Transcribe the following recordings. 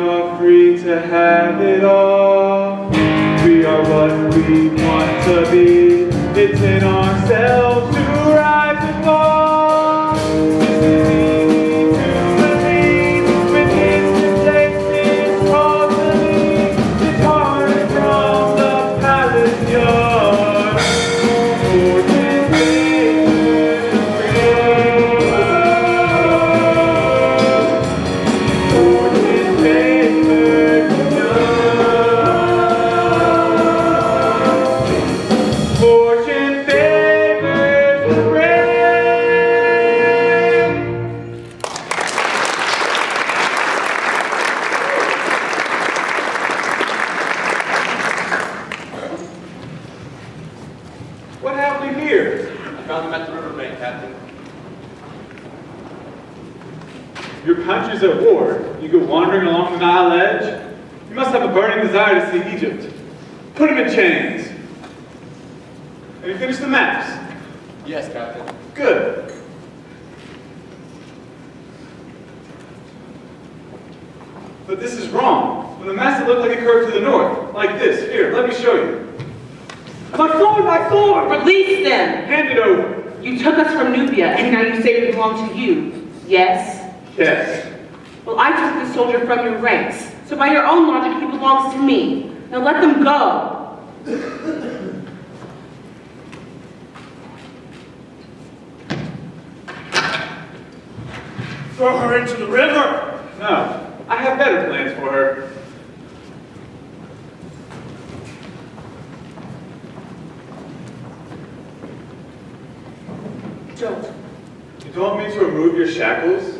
are free to have it all. We are what we want to be. It's in ourselves to rise and fall. This is easy to believe. When instant places call to leave, it's hard from the palace yard. Fortune favors the brave. Fortune favors the young. Fortune favors the brave. What happened here? I found them at the riverbank, Captain. Your country's at war. You go wandering along the Nile edge. You must have a burning desire to see Egypt. Put him in chains. Have you finished the maps? Yes, Captain. Good. But this is wrong. On the maps it looked like it curved to the north, like this. Here, let me show you. My sword, my sword! Release them! Hand it over. You took us from Nubia, and now you say we belong to you. Yes? Yes. Well, I took this soldier from your ranks, so by your own logic, he belongs to me. Now let them go. Throw her into the river! No, I have better plans for her. Don't. You don't want me to remove your shackles?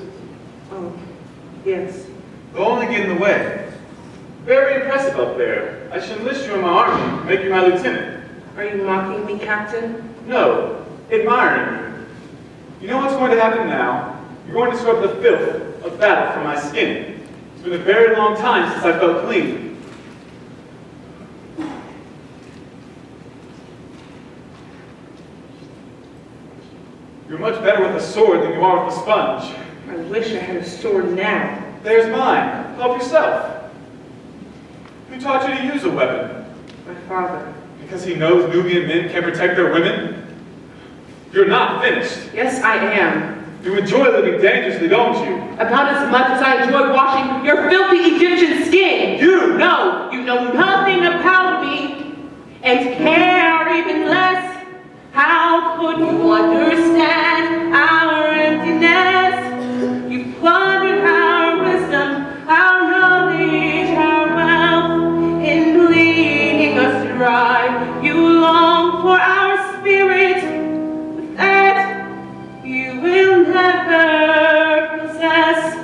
Oh, yes. They'll only get in the way. Very impressive up there. I should enlist you in my army, make you my lieutenant. Are you mocking me, Captain? No, admiring you. You know what's going to happen now? You're going to scrub the filth of battle from my skin. It's been a very long time since I felt clean. You're much better with a sword than you are with a sponge. I wish I had a sword now. There's mine. Help yourself. Who taught you to use a weapon? My father. Because he knows Nubian men can protect their women? You're not finished. Yes, I am. You enjoy living dangerously, don't you? About as much as I enjoy washing your filthy Egyptian skin. You! No, you know nothing about me, and care even less. How could you understand our emptiness? You plundered our wisdom, our knowledge, our wealth, in bleeding us dry. You long for our spirit, but that you will never possess.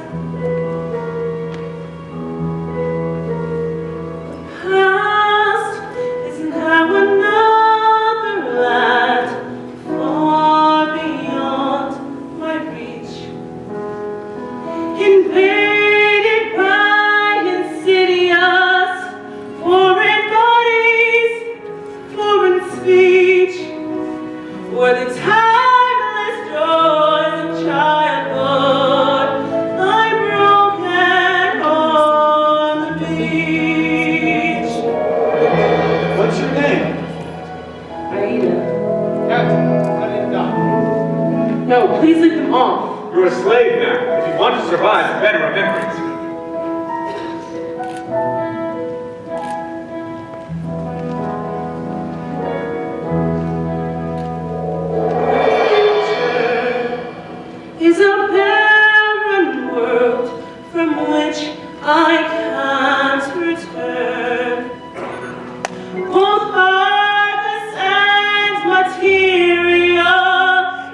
The past is now another land, far beyond my reach, invaded by insidious foreign bodies, foreign speech, or the timeless joys of childhood lie broken on the beach. What's your name? AIDA. Captain, I didn't die. No, please leave them off. You're a slave now. If you want to survive, you better remember it. Is a barren world from which I can't return. Both heartless and material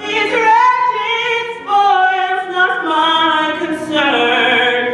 is wretched, spoils not my concern.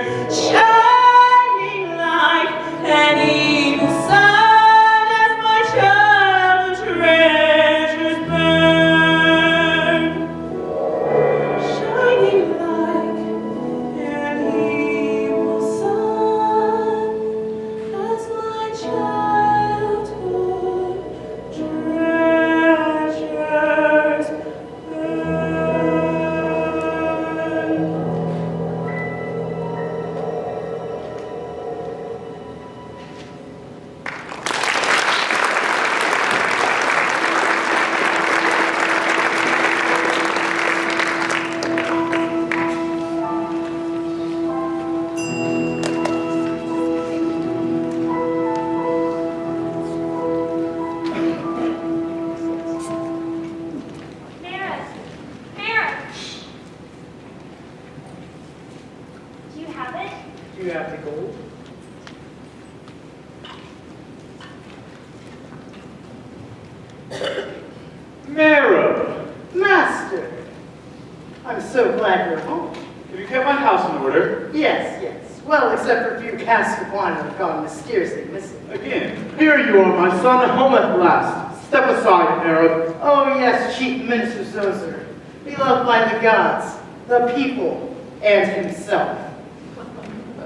so glad you're home. Have you kept my house in order? Yes, yes. Well, except for a few casks of wine that have gone mysteriously missing. Again. Here you are, my son, home at last. Step aside, Arab. Oh, yes, Chief Minister Zoser. Beloved by the gods, the people, and himself.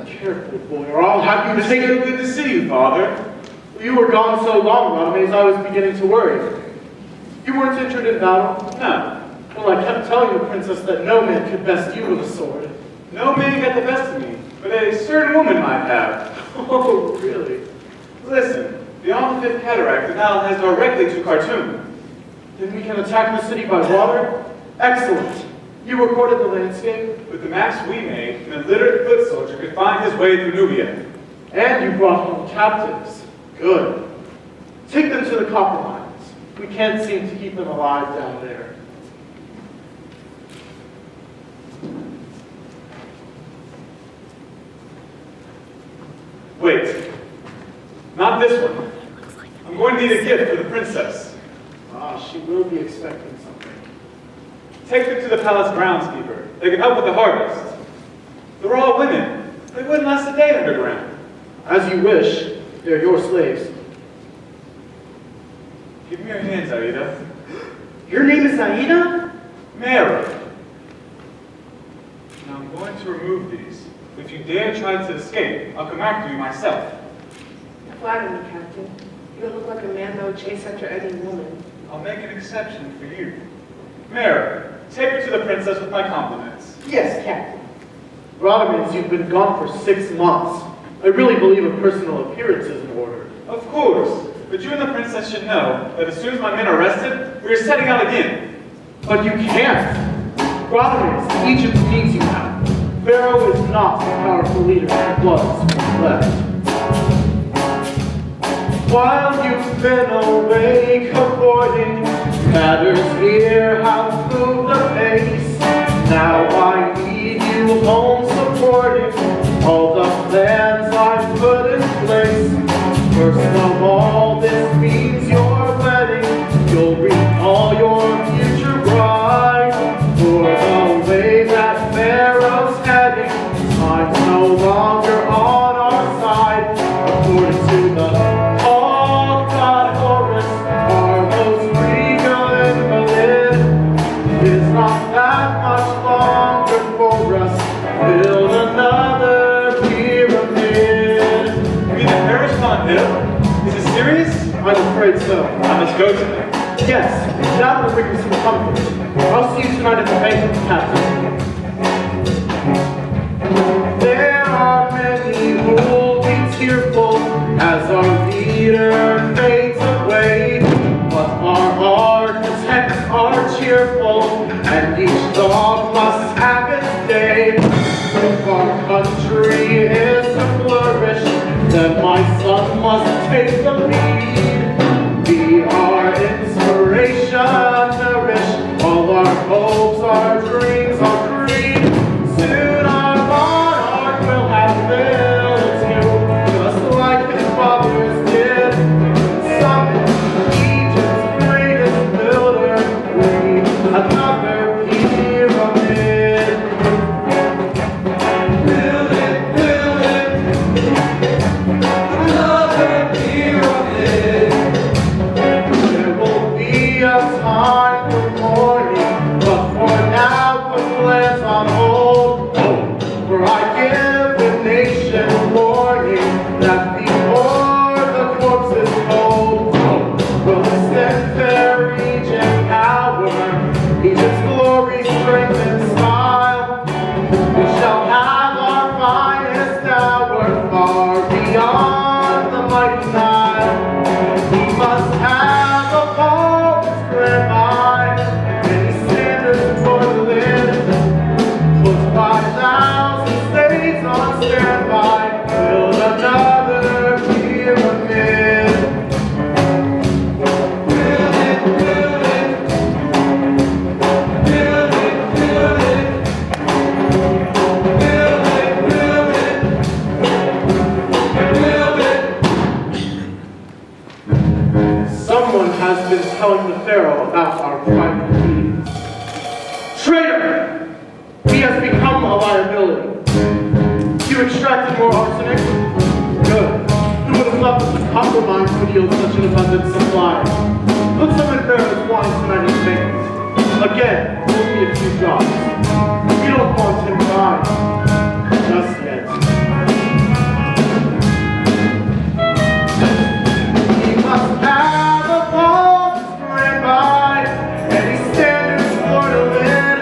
Careful, boy, or I'll have you It's so taken. good to see you, Father. You were gone so long, Radames, I was beginning to worry. You weren't injured in battle? No. Well, I kept telling the princess that no man could best you with a sword. No man got the best of me, but a certain woman might have. Oh, really? Listen, beyond the Fifth Cataract, the Nile has directly to Khartoum. Then we can attack the city by water? Excellent. You recorded the landscape? With the maps we made, an illiterate foot soldier could find his way through Nubia. And you brought home captives. Good. Take them to the copper mines. We can't seem to keep them alive down there. Wait. Not this one. I'm going to need a gift for the princess. Ah, she will be expecting something. Take them to the palace groundskeeper. They can help with the harvest. They're all women. They wouldn't last a day underground. As you wish, they're your slaves. Give me your hands, Aida. Your name is Aida? Mary. Now I'm going to remove these. If you dare try to escape, I'll come after you myself. Flatter me, Captain. You don't look like a man that would chase after any woman. I'll make an exception for you. Mary, take her to the princess with my compliments. Yes, Captain. Radames, you've been gone for 6 months. I really believe a personal appearance is in order. Of course, but you and the princess should know that as soon as my men are rested, we are setting out again. But you can't. Radames, Egypt needs you now. Pharaoh is not a powerful leader who bloods left. While you've been away cavorting, matters here have moved apace. Now I need you home supporting all the plans I've put in place. First of all, this means your wedding. You'll recall your future bride. For the way that Pharaoh's heading, time's no longer on our side. According to the old god Horus, our most regal invalid, it's not that much longer for us. Build another pyramid. You mean the Paris Con Hill? Is it serious? I'm afraid so. I must go to them. Yes, that will bring you some comfort. I'll see you tonight at the banquet, Captain. There are many who'll be tearful as our leader fades away. But our architects are cheerful, and each dog must have its day. If our country is to flourish, then my son must take the lead. Be our inspiration, nourish all our hopes, our dreams, our creed. Soon our monarch will have built you, just like his fathers did. Summit, Egypt's greatest builder, we another pyramid. Build it, another pyramid. There will be a time for mourning, but for now put plans on hold. For I give the nation warning that before the corpse is cold, will extend fair Egypt power, Egypt's glory, strength, and style. We shall have our finest hour far beyond the mighty Nile. We must have a boldest grand mind, many standards for the lid. Put 5,000 slaves on standby, build another pyramid. Build it, build it. Build it, build it. Build it, build it. Build it. Someone has been telling the Pharaoh about our private meetings. Traitor! up with the copper mines would yield such an abundant supply. Put some in Pharaoh's wine tonight and make it. Again, only a few drops. We don't want him dying. Just yet. He must have a ball to spray by, any standards for to win.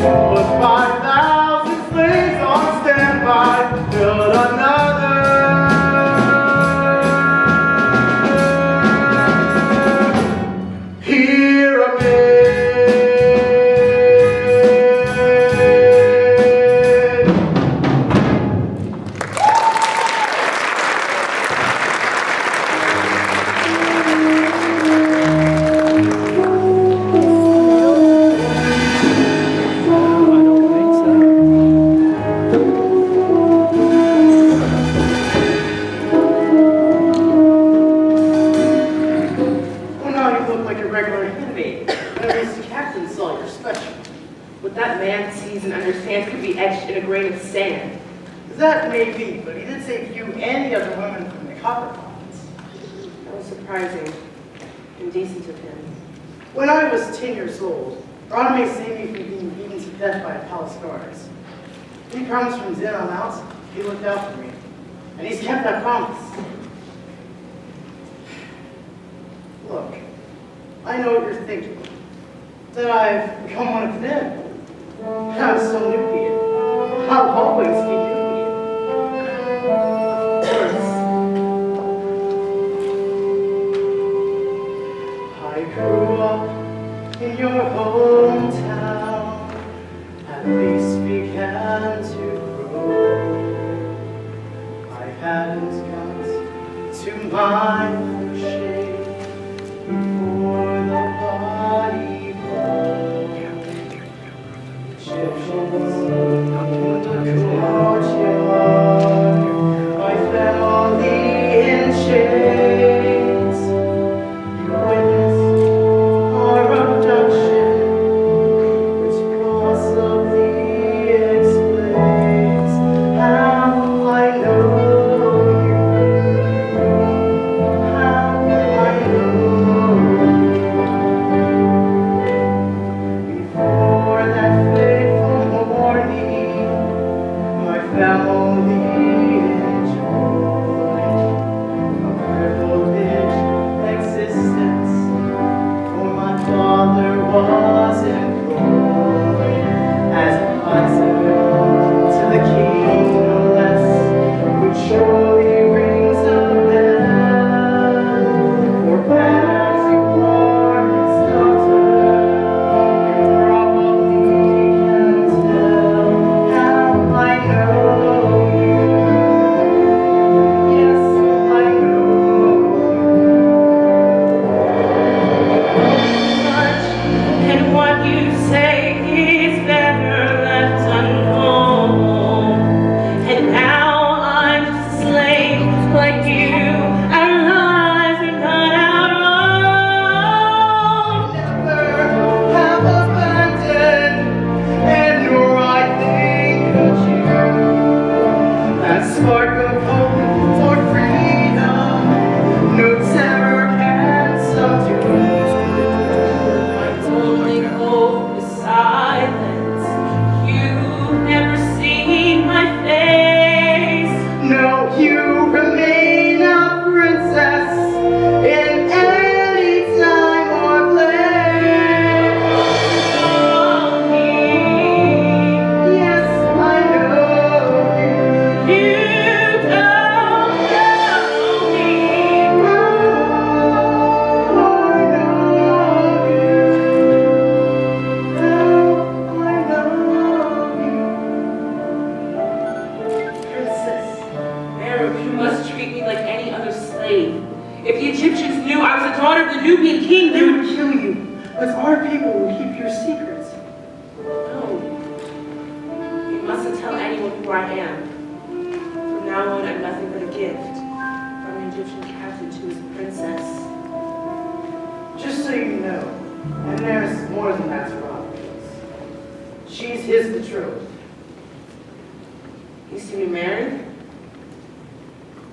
Put 5,000 slaves on standby, build another. That may be, but he did save you and the other women from the copper mines. That was surprising and decent of him. When I was 10 years old, Roname saved me from being beaten to death by palace guards. He promised from then on out, he looked out for me. And he's kept that promise. Look, I know what you're thinking. That I've become one of them. I'm so Nubian. I'll always be Nubian. I grew up in your hometown, at least began to grow. I hadn't got to my full shape before the body broke. Egyptians in the courtyard, my family in chains. You witnessed our abduction, which possibly explains how I know you. How I know you. Before that fateful morning, my family enjoyed a privileged existence, for my father was employed as advisor to the king, no less, which surely rings a bell. For as you are his daughter, you probably can tell how I know you. Yes, I know much. And what you say is better left unknown. And now I'm just a slave like you. Our lives are not our own. Never have abandoned, and nor I think could you. That spark of hope for freedom, no terror can subdue. My only hope is silence. You've never seen my face. No, you remain a princess in any time or place. Yes, I know you. You don't know me. I know you. I know you. Princess. Pharaoh, you must treat me like any other slave. If the Egyptians knew I was the daughter of the Nubian king, They would kill you, but our people will keep your secrets. No. You mustn't tell anyone who I am. From now on, I'm nothing but a gift from an Egyptian captain to his princess. Just so you know, and there's more than that to Robert. She's his betrothed. He's to be married?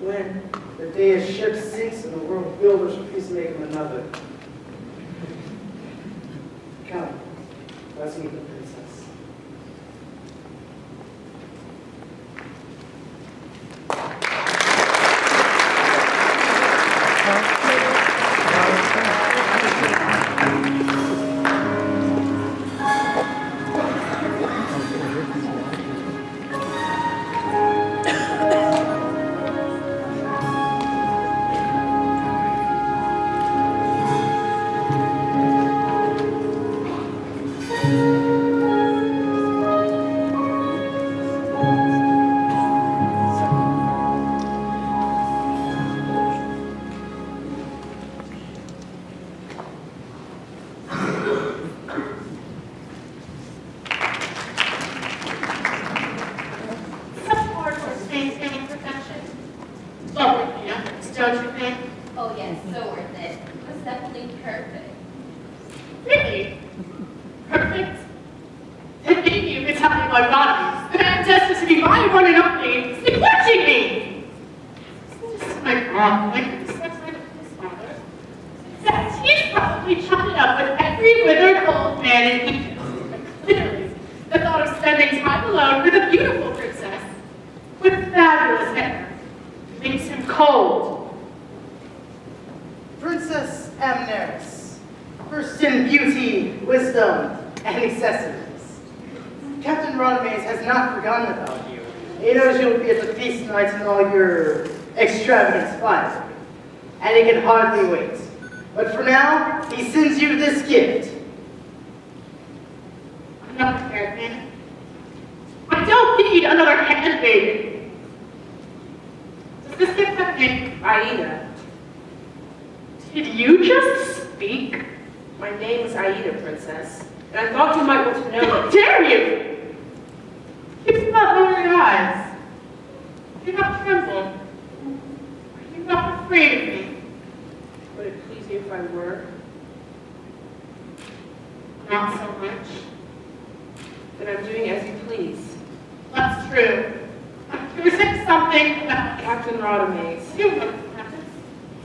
When? The day a ship sinks and the world builders refuse to make him another. Come, let's meet the princess. Support for maintaining perfection. Lovely campus, don't you think? Oh yes, so worth it. It was definitely perfect. Really? Perfect? And maybe you could tell me my body, that I'm destined to be my one and only, neglecting me! This is my wrong, like this looks like his father. Yes, he's probably chopped it up with every withered old man in Egypt. Literally, the thought of spending time alone with a beautiful princess with fabulous hair makes him cold. Princess Amneris, first in beauty, wisdom, and necessities. Captain Rodimace has not forgotten about you. He knows you'll be at the feast night in all your extravagant splendor, and he can hardly wait. But for now, he sends you this gift. Another handmaid? I don't need another handmaid. Does this gift have a name? AIDA. Did you just speak? My name is AIDA, Princess, and I thought you might want to know How that. dare you! You do not lower your eyes. Do not tremble. Are you not afraid of me? Would it please you if I were? Not so much. Then I'm doing as you please. That's true. You were saying something about Captain Rodimace. you know, Captain.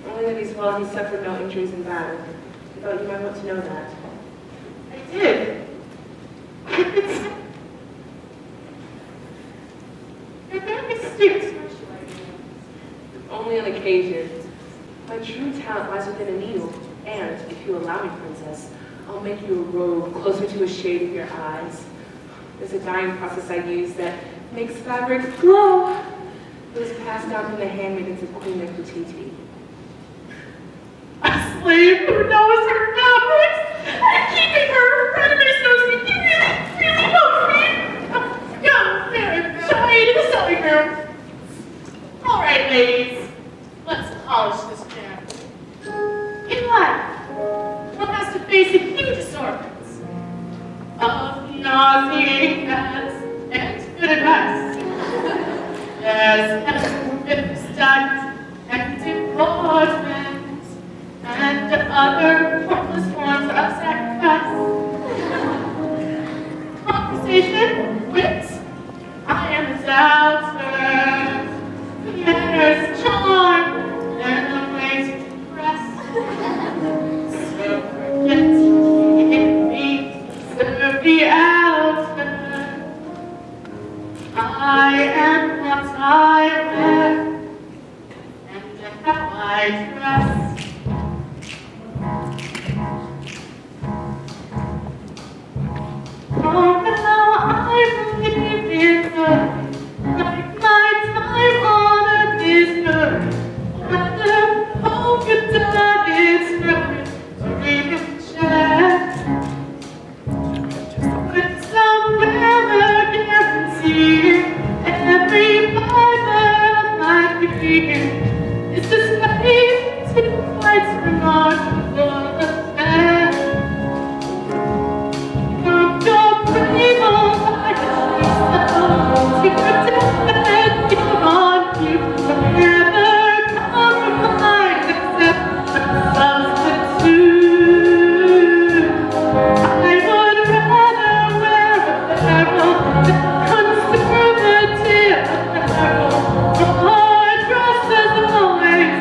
Only that he's well, he suffered no injuries in battle. I thought you might want to know that. I did. It's you're very astute. Only on occasion. My true talent lies within a needle, and if you allow me, Princess, I'll make you a robe closer to a shade of your eyes. There's a dyeing process I use that makes fabric glow. It was passed down from the handmaidens of Queen Nefertiti. A slave who knows her fabrics and keeping her predators knows he really knows me. Go, there, show me to the sewing room. All right, ladies, let's polish this jam. In life, one has to face a huge assortments of nauseating fads and good advice. There's lipstick and deportment and other pointless forms of sacrifice. Conversation, wit, I am a doubter. Manners, charm, and a way to impress. So forget me, serve the outer. I am what I wear, and how I dress. Oh, now I believe in her, like my time-honored history. Whether polka dot is right, or even check. With some weather guarantee, every fiber of my being is displayed to quite remarkable effect. From your brave old heart, to protect you on you, never compromise except a substitute. I would rather wear apparel than conservative apparel. Your dress is always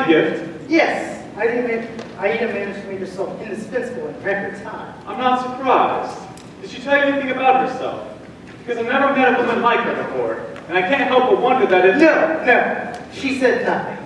my gift. Yes, Aida managed to make herself indispensable in record time. I'm not surprised. Did she tell you anything about herself? Because I've never met a woman like her before, and I can't help but wonder that if... No, she said nothing.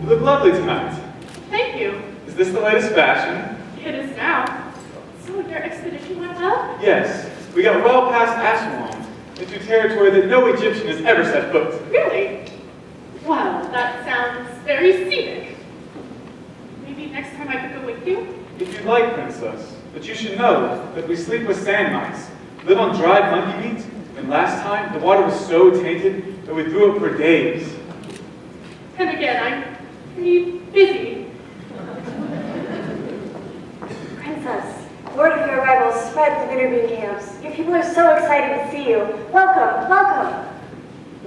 You look lovely tonight. Thank you. Is this the latest fashion? It is now. So your expedition went well? Yes. We got well past Aswan, into territory that no Egyptian has ever set foot. Really? Well, that sounds very scenic. Maybe next time I could go with you? If you'd like, Princess, but you should know that we sleep with sand mice, live on dried monkey meat, and last time the water was so tainted that we threw up for days. And again, I'm pretty busy. Princess, word of your arrival spread through interviewing camps. Your people are so excited to see you. Welcome, welcome.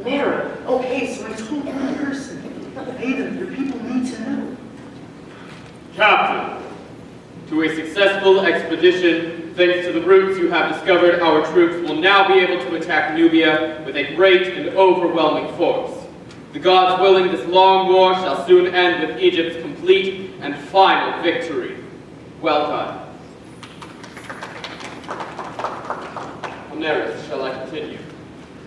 Mara, okay, so I told you in person. Aida, your people need to know. Captain, to a successful expedition, thanks to the routes you have discovered, our troops will now be able to attack Nubia with a great and overwhelming force. The gods willing, this long war shall soon end with Egypt's complete and final victory. Well done. Oneris, shall I continue?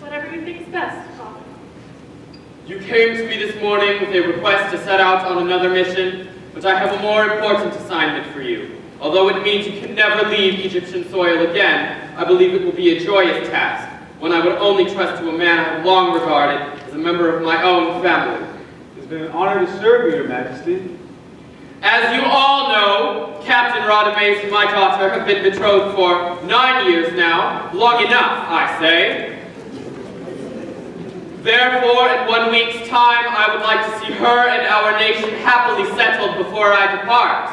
Whatever you think is best, Father. You came to me this morning with a request to set out on another mission, but I have a more important assignment for you. Although it means you can never leave Egyptian soil again, I believe it will be a joyous task, one I would only trust to a man I have long regarded as a member of my own family. It's been an honor to serve you, Your Majesty. As you all know, Captain Radames and my daughter have been betrothed for 9 years now. Long enough, I say. Therefore, in 1 week's time, I would like to see her and our nation happily settled before I depart.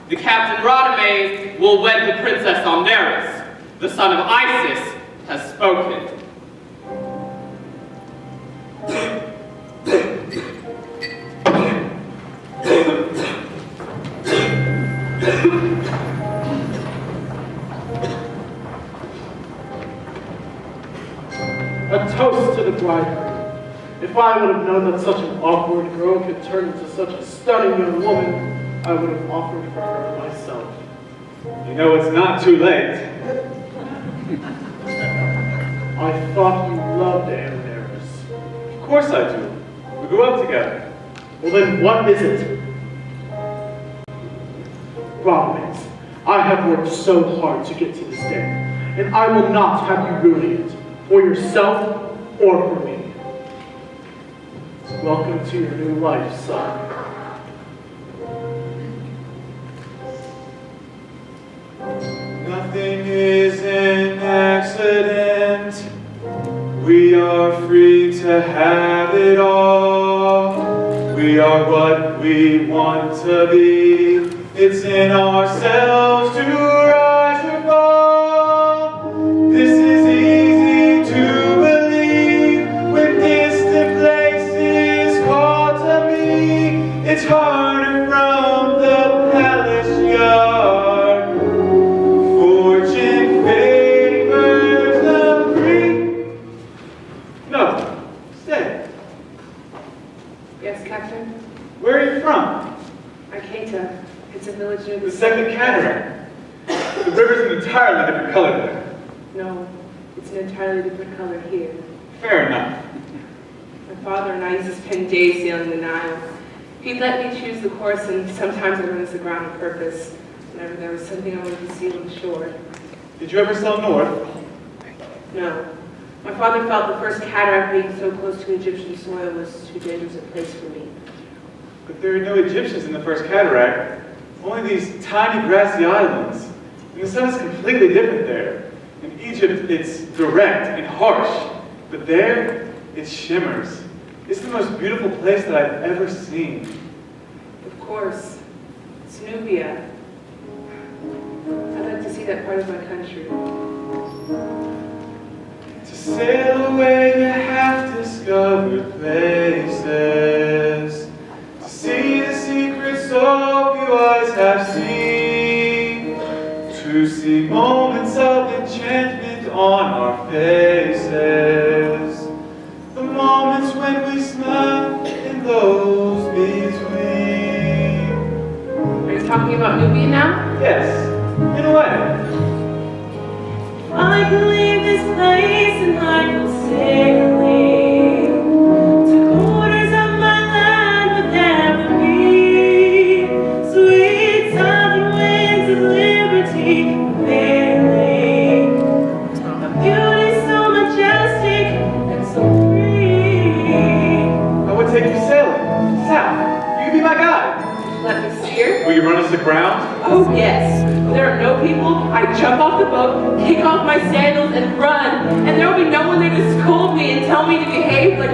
The Captain Radames will wed the Princess Omneris. The son of Isis has spoken. A toast to the bridegroom. If I would have known that such an awkward girl could turn into such a stunning young woman, I would have offered for her myself. You know it's not too late. I thought you loved Omneris. Of course I do. We grew up together. Well then, what is it? Radames, I have worked so hard to get to this day, and I will not have you ruining it, for yourself or for me. Welcome to your new life, son. Nothing is an accident. We are free to have it all. We are what we want to be. It's in ourselves to rise or fall. This is easy to believe when distant places call to me. It's harder from the palace yard. Fortune favors the free. No, stay. Yes, Captain? Where are river's an entirely different color there. No, it's an entirely different color here. Fair enough. My father and I used to spend days sailing the Nile. He'd let me choose the course, and sometimes I'd run us aground on purpose, whenever there was something I wanted to see on the shore. Did you ever sail north? No. My father felt the first cataract being so close to Egyptian soil was too dangerous a place for me. But there are no Egyptians in the first cataract. Only these tiny grassy islands. And the sun is completely different there. In Egypt, it's direct and harsh. But there, it shimmers. It's the most beautiful place that I've ever seen. Of course. It's Nubia. I'd like to see that part of my country. To sail away to half-discovered places, to see the secrets so few eyes have seen, to see moments of enchantment on our faces, the moments when we smile and those between. Are you talking about Nubia now? Yes, in a way. I can leave this place and I go sailing to quarters of my land would never be. Sweet southern winds of liberty veiling, a beauty so majestic and so free. I would take you sailing, south. You could be my guide. Let me steer? Will you run us aground? Oh, yes. When there are no people, I jump off the boat, kick off my sandals, and run. And there will be no one there to scold me and tell me to behave like a...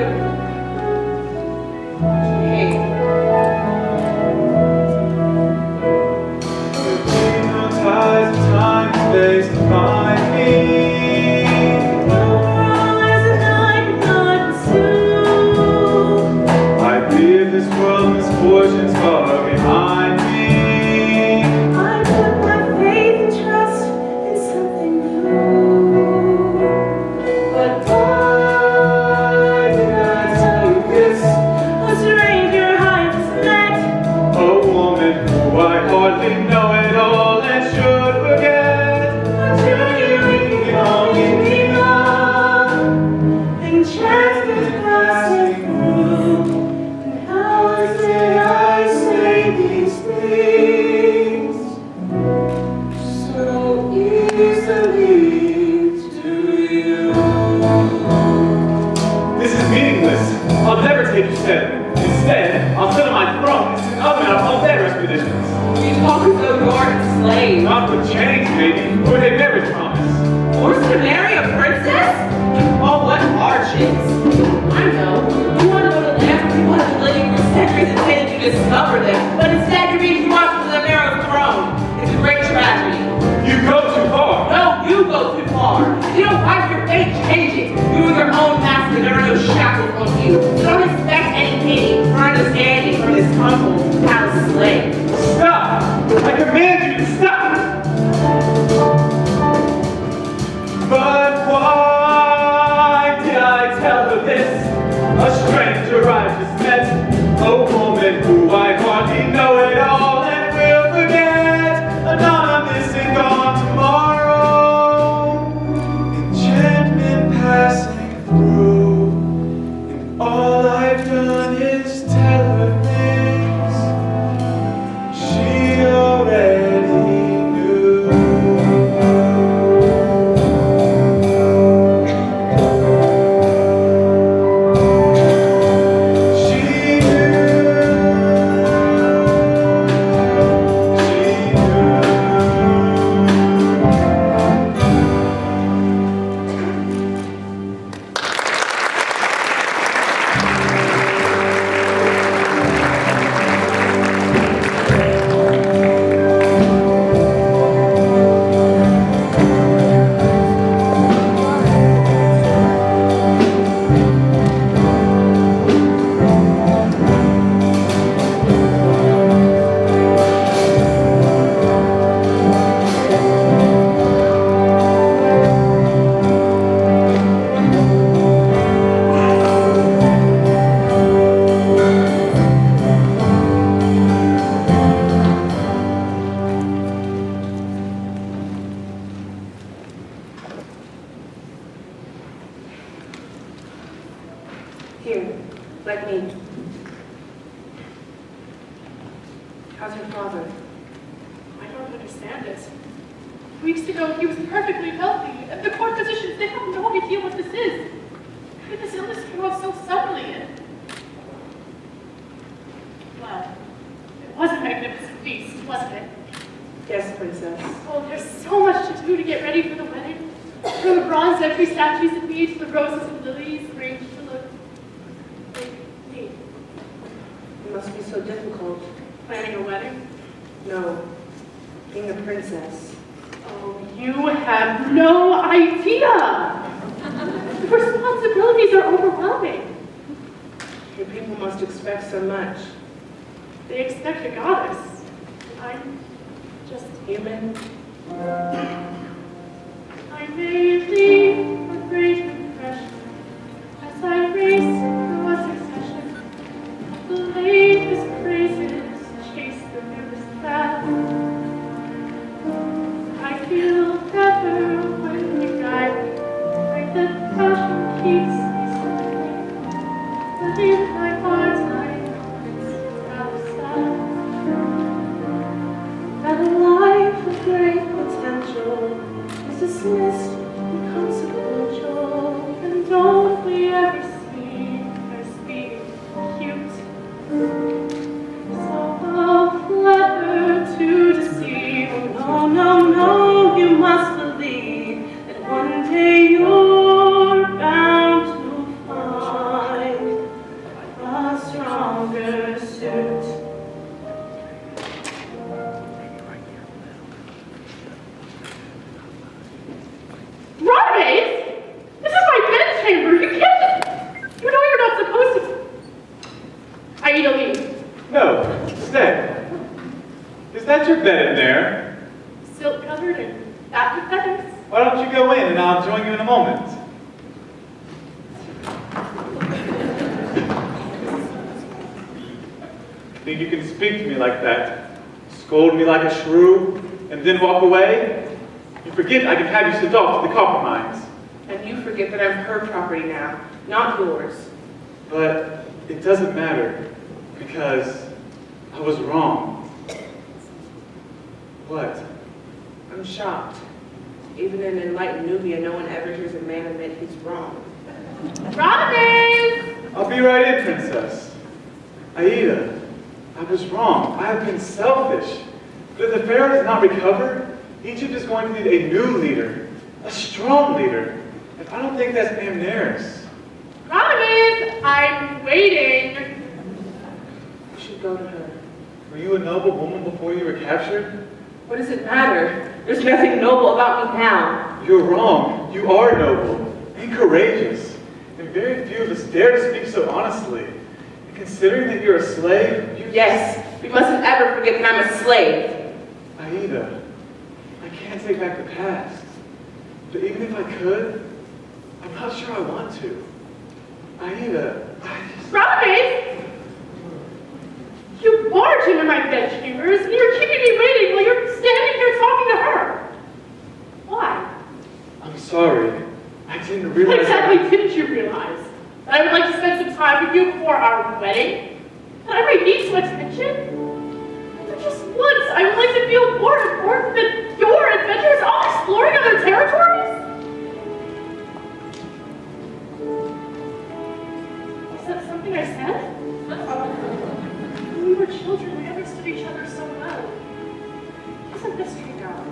Hey. There'll be no ties of time and space to find me. No world as a night cannot pursue. I leave this world misfortunes far behind me. I put my faith and trust in something new. But why did I tell you this? A stranger I just met. A woman who I hardly know at all and should forget. A journey we can only be long. Enchantment passing through. And how is it I say these things so easily to you? This is meaningless. I'll never take you sailing. Instead, I'll sit on my throne and sing up and out all their expeditions. You talk as though you are a slave. Not with chains, baby, with a marriage promise. Forced to marry a princess? Oh, what hardships. I know. You want to go to lands where people have been living for centuries and say that you discovered them, but instead you're being thrust to the narrow throne. It's a great tragedy. You go too far. No, you go too far. You don't wipe your fate, change it. You are your own master. There are no shackles on you. So don't expect any pity or understanding from this humble palace slave. Stop! I command you to stop! But why did I tell her this? A stranger I just met, a woman who I hardly know at all and will forget. Anonymous Here, let me. How's your father? I don't understand it. Weeks ago, he was perfectly healthy, and the court physicians, they have no idea what this is. How did this illness come out so suddenly? Well, it was a magnificent feast, wasn't it? Yes, Princess. Oh, there's so much to do to get ready for the wedding. From the bronze entry statues at me to the roses and lilies arranged to look like me. It must be so difficult. Planning a wedding? No, being a princess. Oh, you have no idea! The responsibilities are overwhelming. Your people must expect so much. They expect a goddess. I'm just Human? I may leave a great impression as I race through a succession of the latest crazes, chase the newest fad. I feel better when you guide me, like the passion keeps me swimming, but in my heart I know it's rather sad. And a life of great potential is dismissed in consequential, and don't we ever see as being cute? So I'll clever to deceive. Oh, no, no, no, you must believe that one day you're bound to find a stronger suit. Rodney! This is my bedchamber! You can't... You know you're not supposed to... Aida, leave. No, stay. Is that your bed in there? Silk covered and wrapped with feathers. Why don't you go in and I'll join you in a moment? Think you can speak to me like that? Scold me like a shrew and then walk away? You forget I can have you sent off to the copper mines. And you forget that I'm her property now, not yours. But it doesn't matter because I was wrong. What? I'm shocked. Even in enlightened Nubia, no one ever hears a man admit he's wrong. Rodney! I'll be right in, Princess. Aida, I was wrong. I have been selfish. But if the pharaoh does not recover, Egypt is going to need a new leader, a strong leader. And I don't think that's Amneris. Rodney! I'm waiting. You should go to her. Were you a noble woman before you were captured? What does it matter? There's nothing noble about me now. You're wrong. You are noble and courageous. And very few of us dare to speak so honestly. And considering that you're a slave, you... Yes, we mustn't ever forget that I'm a slave. Aida, I can't take back the past. But even if I could, I'm not sure I want to. Aida, I just... Rodney! You barge into my bedchambers and you're keeping me waiting while you're standing here talking to her. Why? I'm sorry. I didn't What realize... exactly didn't you realize? That I would like to spend some time with you before our wedding? That I might need some attention? But just once, I would like to feel more important than your adventures all exploring other territories? Is that something I said? When we were children, we understood each other so well. Isn't this true now?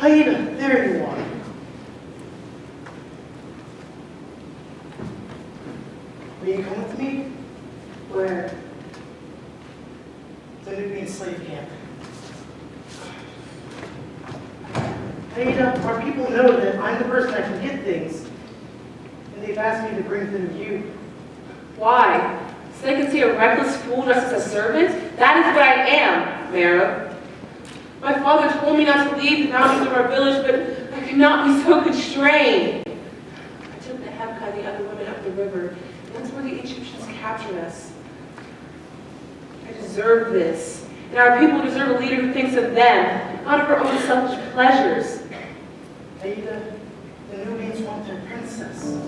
Aida, there you are. Will you come with me? Where? The Nubian slave camp. AIDA, our people know that I'm the person that can get things, and they've asked me to bring them you. Why? So they can see a reckless fool dressed as a servant? That is what I am, Mara. My father told me not to leave the boundaries of our village, but I could not be so constrained. I took the Hebka and the other women up the river, and that's where the Egyptians captured us. I deserve this, and our people deserve a leader who thinks of them, not of her own selfish pleasures. AIDA, the Nubians want their princess.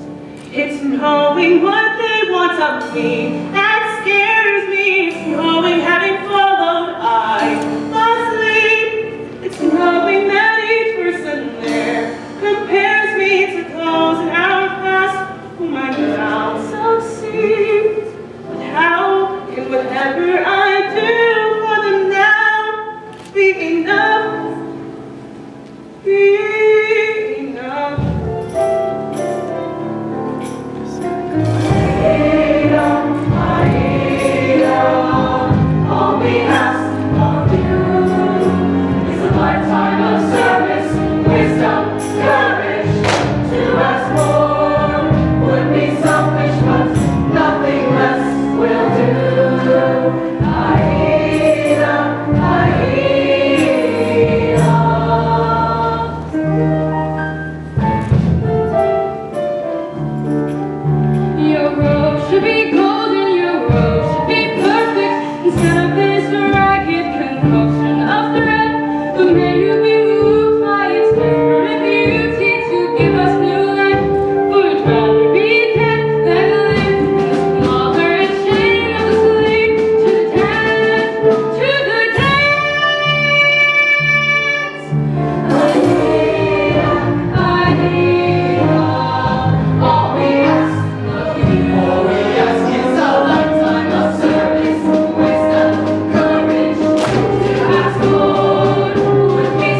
It's knowing what they want of me that scares me. It's knowing having followed I must lead. It's knowing that each person there compares me to those in our past whom I now succeed. But how can whatever I do for them now be enough? Be enough. All we ask of you is a lifetime of service, wisdom, courage. To ask more would be selfish, but nothing less will do. AIDA, AIDA. Your robe should be golden, your robe should be perfect. Instead of this ragged concoction of thread, but may you be moved by its desperate beauty to give us new life. For we'd rather be dead than live in the squalor and shame of the slave. To the dance, to the dance. AIDA, AIDA. All we ask of you, all we ask is a lifetime of service, wisdom, courage. To ask more would be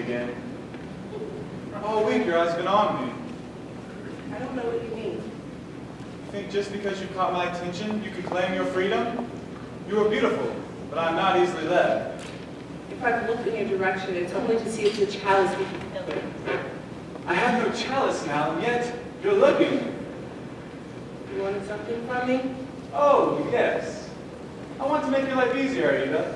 again. For a whole week your eyes have been on me. I don't know what you mean. You think just because you caught my attention, you can claim your freedom? You are beautiful, but I'm not easily led. If I've looked in your direction, it's only to see if the chalice we can fill it. I have no chalice now, and yet you're looking. You wanted something from me? Oh, yes. I want to make your life easier, Aida.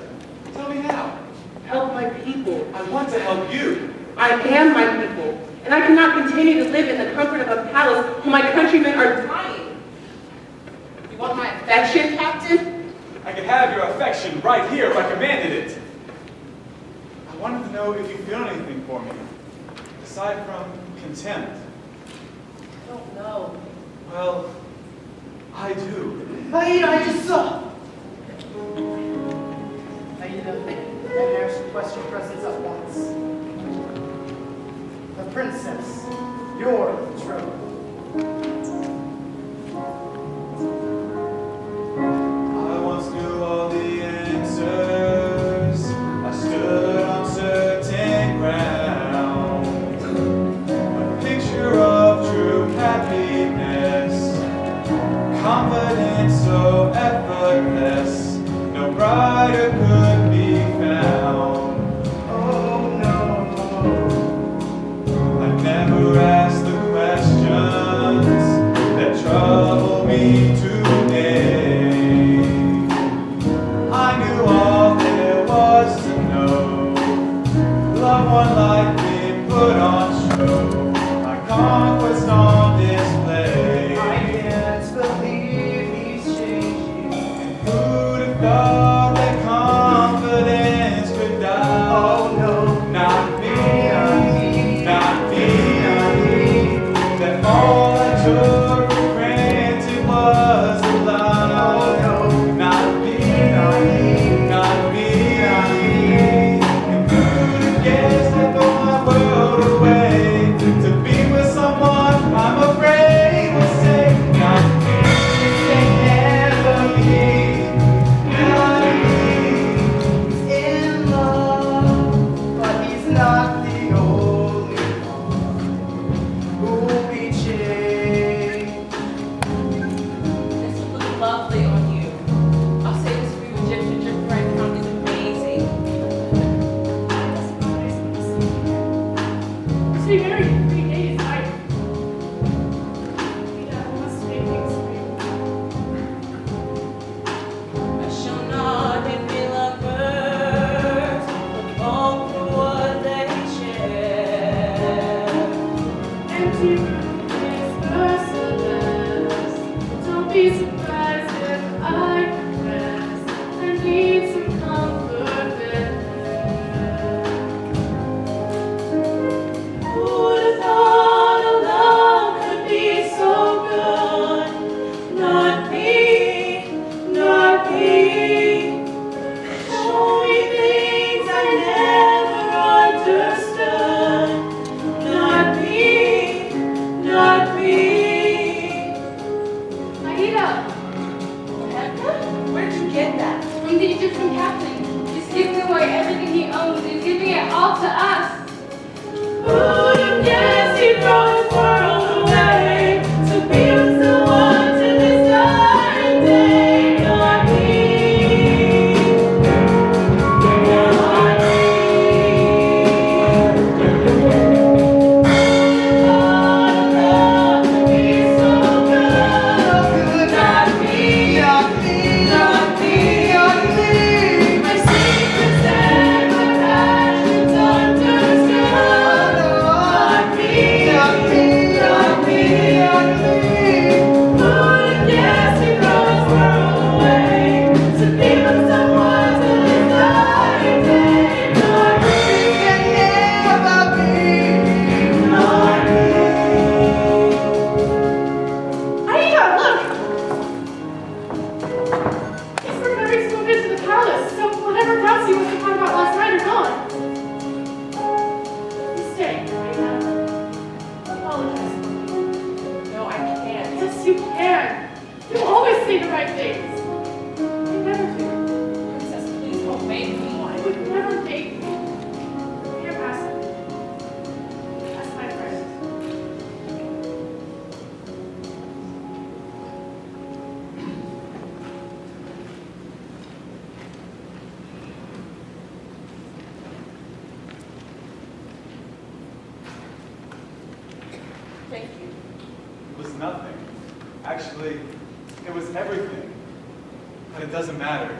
Tell me how. Help my people. I want to help you. I am my people, and I cannot continue to live in the comfort of a palace while my countrymen are dying. You want my affection, Captain? I could have your affection right here if I commanded it. I wanted to know if you feel anything for me, aside from contempt. I don't know. Well, I do. Aida, I just saw. Aida, that mares request your presence at once. The princess, your betrothed. I once knew all the answers. I stood on certain ground. A picture of true happiness, confidence so effortless, no brighter could be found. Oh no, I never asked the questions that trouble me today. I knew all there was to know. Love one life been put on show. My conquest on display. I can't believe he's changing. Who'd have thought that confidence could die? Oh no, Not me, not me, not me. not me. That all I took for granted was a lie. Oh no, Not me, not me, not me. not me. And who'd have guessed I'd throw my world away to be with someone I'm afraid will say, not me, can never be, not me. He's in love, but he's not the only one who'll be changed. This will look lovely on you. I'll say this for you, Egyptian drip right crown is amazing. To be married in 3 days, I must make things right. I shall not envy lovers who long for what they share. Empty room is merciless. Don't be surprised if I confess I need some comfort there. Who would have thought a love could be so good? Not me, not me. Show me things I never understood. Not me, not me. Aida, Where'd you get that? from the Egyptian captain. He's giving away everything he owns. He's giving it all to us. Who would have guessed he'd throw his world away to be with someone till his dying day? Not me, not me. Oh, love could be so good. Not me, Not me, not me, not me. My secrets and my passions understood. Not me, Not me, not me, not me. Who would guess he throw his world away to be with someone till his dying day? Not me, Can never be. not me. Aida, look! It's for Mary to move into the palace, so whatever doubts you were talking about last night are gone. You stay, Aida. Apologize. No, I can't. Yes, you can. You always say the right things. You never do. Princess, please don't make me. I would never make you. Here, pass. was nothing. Actually, it was everything. But it doesn't matter.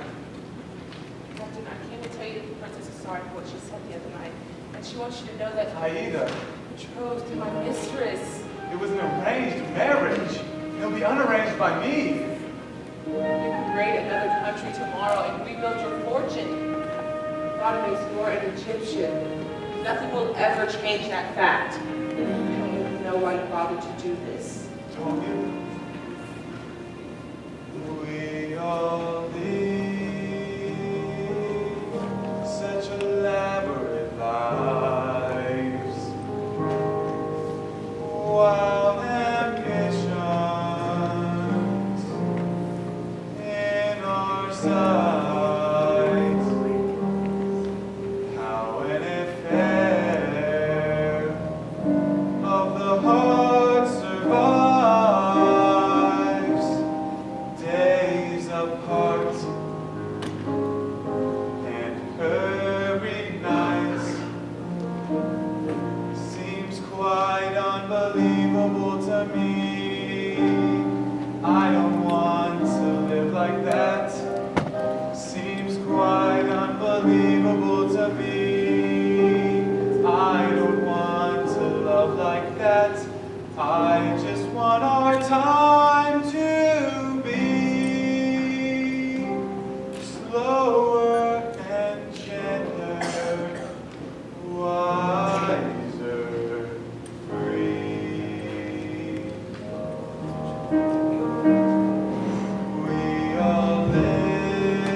Captain, I came to tell you that the princess is sorry for what she said the other night. And she wants you to know that Aida, betrothed to my mistress. it was an arranged marriage. It'll be unarranged by me. You can raid another country tomorrow and rebuild your fortune. God makes you an Egyptian. Nothing will ever change that fact. I don't even know why you bothered to do this. Don't you? We all lead such elaborate lives. Wild ambitions in our sights. How an affair of the heart survives days apart and hurried nights. Seems quite unbelievable to me. I don't want to live like that. Seems quite unbelievable to me. I don't want to love like that. I just want our time to be slower and gentler, wiser, free. We all live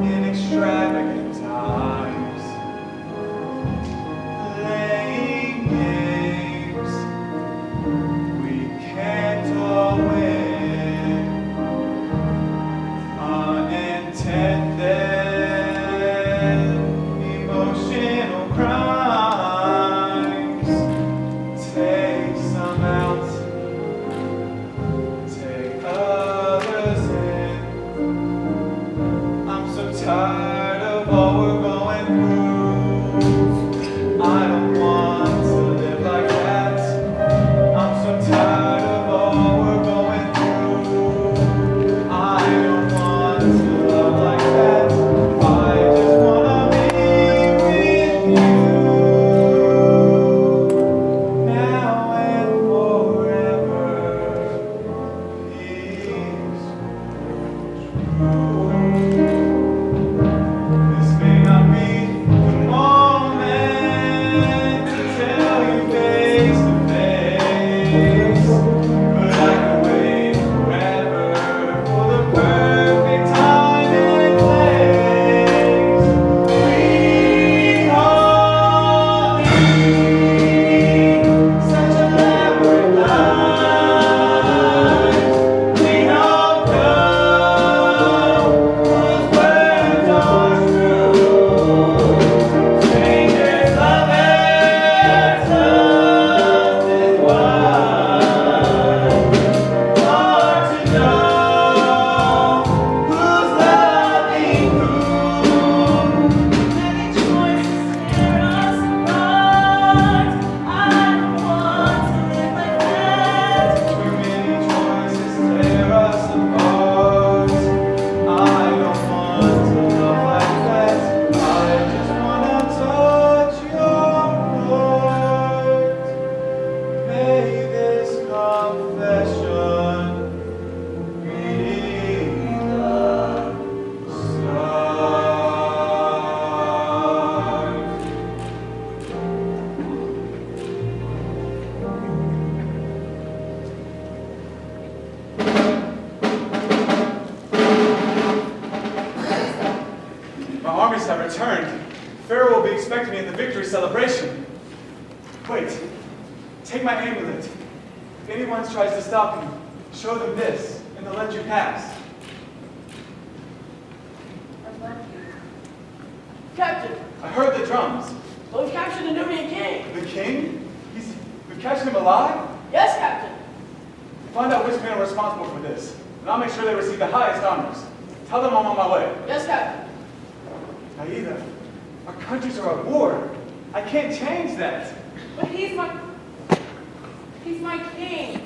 in extravagant times, playing games we can't all win, unintended emotional crimes. Take some out, take others in. I'm so tired of all we're going through. I don't want to live like that. I'm so tired of all we're going through. I don't want to love like that. I just wanna be with you now and forever. Peace. This may not be the moment to tell you face to face, but I can wait forever for the perfect time and place. We all lead such elaborate lives. We all know whose words are true. Strangers, lovers, lust is wide. Hard to know who's loving who. Many choices tear us apart. I don't want to live like that. Too many choices tear us apart. I don't want to love like that. I just wanna touch your heart. May this confession be the start. My armies have returned. Pharaoh will be expecting me at the victory celebration. Wait, take my amulet. If anyone tries to stop me, show them this, and they'll let you pass. Captain, I heard the drums. well, we captured the Nubian king. The king? We've captured him alive? Yes, Captain. Find out which men are responsible for this, and I'll make sure they receive the highest honors. Tell them I'm on my way. Yes, Captain. Aida, our countries are at war. I can't change that. But he's my... He's my king.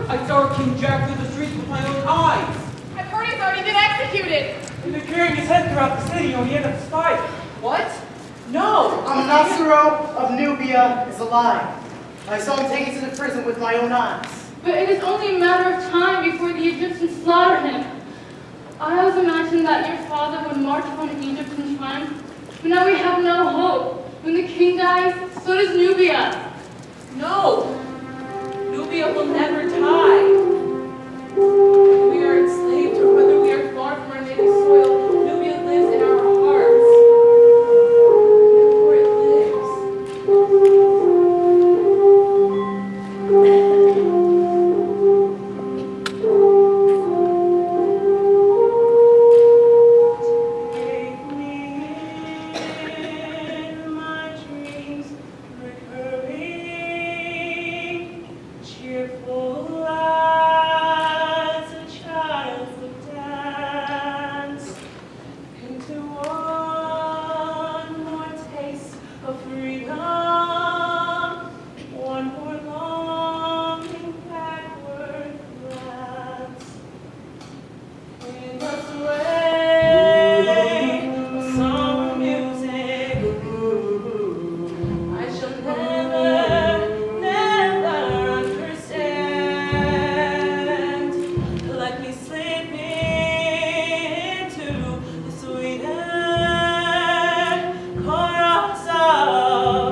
I saw King Jack through the streets with my own eyes. I've heard he's already been executed. And they're carrying his head throughout the city on the end of the spike. What? No! Amonasero of Nubia is alive. I saw him taken to the prison with my own eyes. But it is only a matter of time before the Egyptians slaughter him. I always imagined that your father would march upon Egypt in triumph, but now we have no hope. When the king dies, so does Nubia. No! Nubia will never die. We are enslaved, or whether we are far from our native soil, Nubia lives in our hearts. Therefore it lives. Take me in my dreams, recurring, cheerful as a child would dance, into one more taste of freedom, one more longing backward glance. In the sway of summer music, I shall never understand. Let me slip into the sweeter chorus of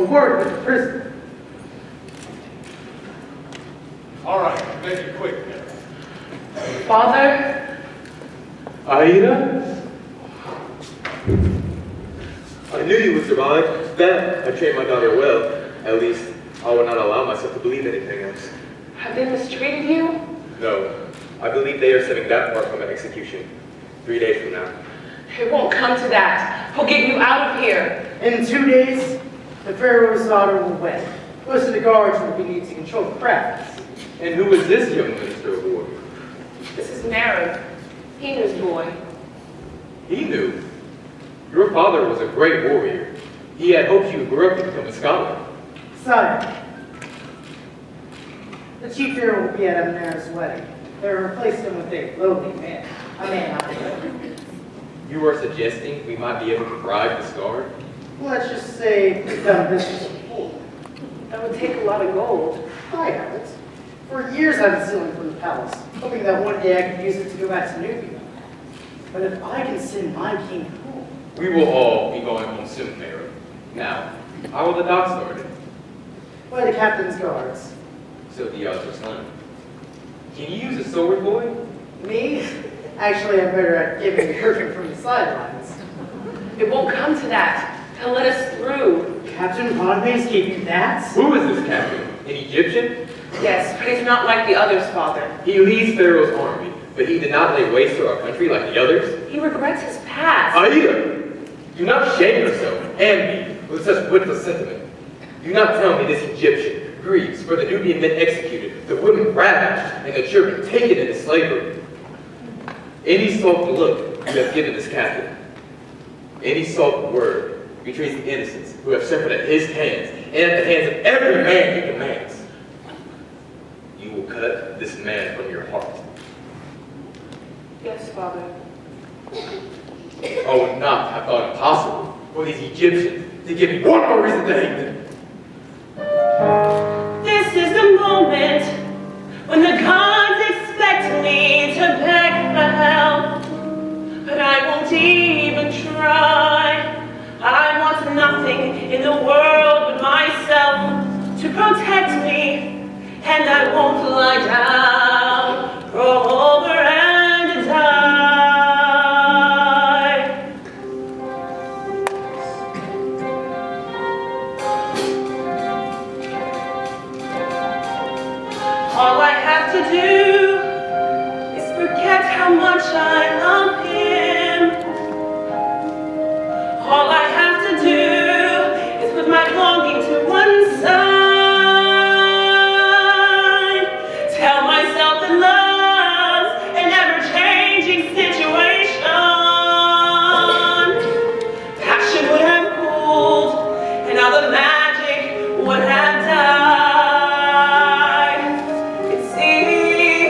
word with the prisoner. All right, make it quick now. Father, Aida? I knew you would survive. That I trained my daughter well. At least I would not allow myself to believe anything else. have they mistreated you? No, I believe they are setting that part from an execution 3 days from now. It won't come to that. He'll get you out of here. In 2 days, the Pharaoh's daughter will wed. Most of the guards will be needed to control the crowds. And who is this young minister of war? This is Mary. Peter's boy. He knew. Your father was a great warrior. He had hoped you would grow up to become a scholar. Sire, the chief pharaoh will be at Amnera's wedding. They will replace him with a lowly man. A man out there. You are suggesting we might be able to bribe this guard? Let's just say we've done business before. That would take a lot of gold. I haven't. For years I've been stealing from the palace, hoping that one day I could use it to go back to Nubia. But if I can send my king home, We will all be going home soon, Pharaoh. Now, how will the dock started? by the captain's guards. So the odds are slim. Can you use a sword, boy? Me? Actually, I'm better at giving the curtain from the sidelines. It won't come to that. He'll let us through. Captain Podmace gave you that? Who is this captain? An Egyptian? Yes, but he's not like the others, Father. He leads Pharaoh's army, but he did not lay waste to our country like the others. He regrets his past. Aida! Do not shame yourself and me with such witless sentiment. Do not tell me this Egyptian grieves for the Nubian men executed, the women ravished, and the children taken into slavery. Any soft look you have given this captain, any soft word betrays the innocents who have suffered at his hands and at the hands of every man he commands. You will cut this man from your heart. Yes, Father. I would not have thought it possible for these Egyptians to give me one more reason to hate them. This is the moment when the gods expect me to beg for help, but I won't even try. I want nothing in the world but myself to protect me, and I won't lie down, roll over and die. All I have to do is forget how much I love him. All I have to do is put my longing to one side. Tell myself that love's an ever-changing situation. Passion would have cooled, and all the magic would have died. It's easy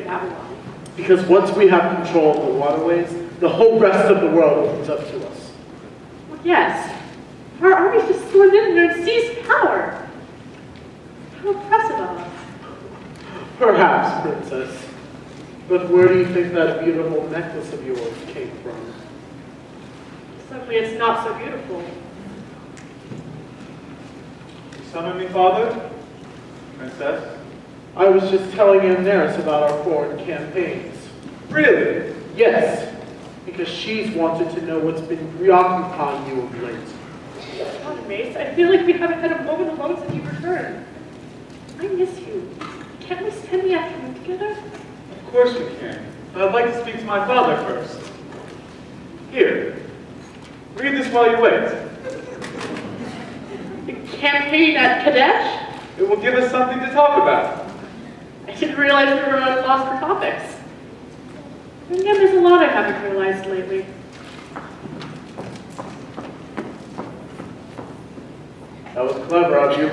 in Babylon. Because once we have control of the waterways, the whole rest of the world opens up to us. Well, yes, our armies just stormed in there and seized power. How impressive of us. Perhaps, Princess. But where do you think that beautiful necklace of yours came from? Suddenly it's not so beautiful. You summon me, Father? Princess? I was just telling Amneris about our foreign campaigns. Really? Yes, because she's wanted to know what's been preoccupying you of late. God, Mace, I feel like we haven't had a moment alone since you returned. I miss you. Can't we spend the afternoon together? Of course we can. But I'd like to speak to my father first. Here. Read this while you wait. The campaign at Kadesh? It will give us something to talk about. I didn't realize we were on lost for topics. And again, there's a lot I haven't realized lately. That was clever of you.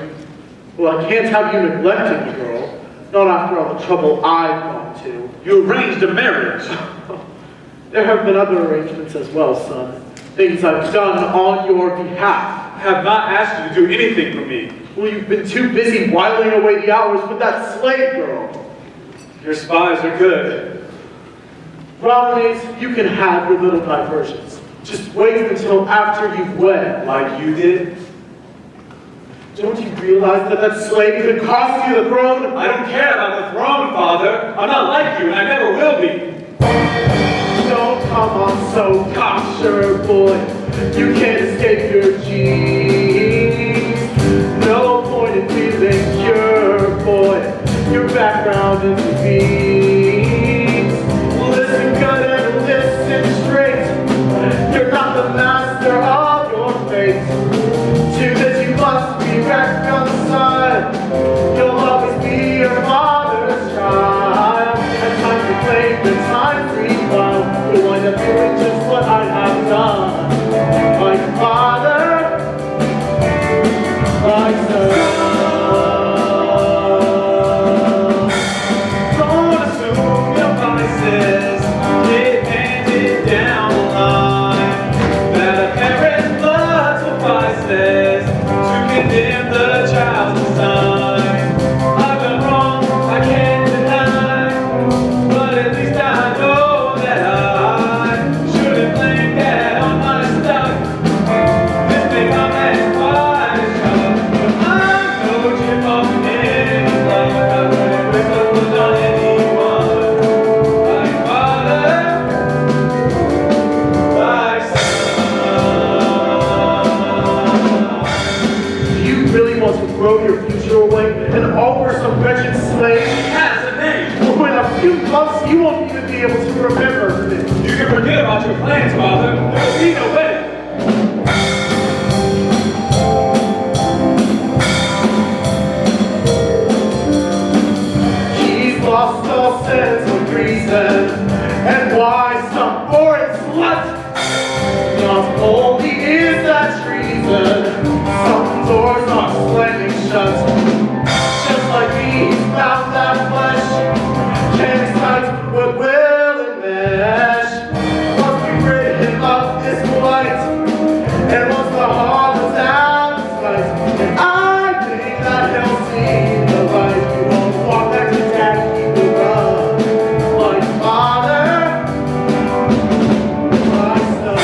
Well, I can't have you neglecting the girl, not after all the trouble I've gone to. You arranged a marriage. There have been other arrangements as well, son. Things I've done on your behalf. I have not asked you to do anything for me. Well, you've been too busy whiling away the hours with that slave girl. Your spies are good. Romneys, you can have your little diversions. Just wait until after you've wed. Like you did? Don't you realize that that slave could cost you the throne? I don't care about the throne, Father. I'm not like you, and I never will be. Don't come on so cocksure, boy. You can't escape your genes. No point in feeling pure, boy. Your background is the beans. Listen good and listen straight. You're not the master of your fate. To this you must be reconciled. You'll always be your father's child. And time to claim the time free while you'll wind up doing just what I have done. My father, my son. Don't assume your vices get handed down the line. That a parent's blood suffices to condemn the child's design. I've done wrong, I can't deny, but at least I know that I shouldn't blame Dad on my stuff. This may come as quite a shock, but I'm no chip off any block. I wouldn't wish I was on anyone. My father, my son. Do you really want to throw your future away and offer some wretched slave? Has a name. Well, in a few months, you won't even be able to remember this. You can forget about your plans, Father. There will be no wedding. He's lost all sense of reason, and why some foreign slut? Not only is that treason, some doors are slamming shut. Just like me, he's found that flesh can excite what will enmesh. Must be rid him of this blight, and once the heart is out of sight, and I think that he'll see the light. He won't walk back to daddy, he will run. My father, my son.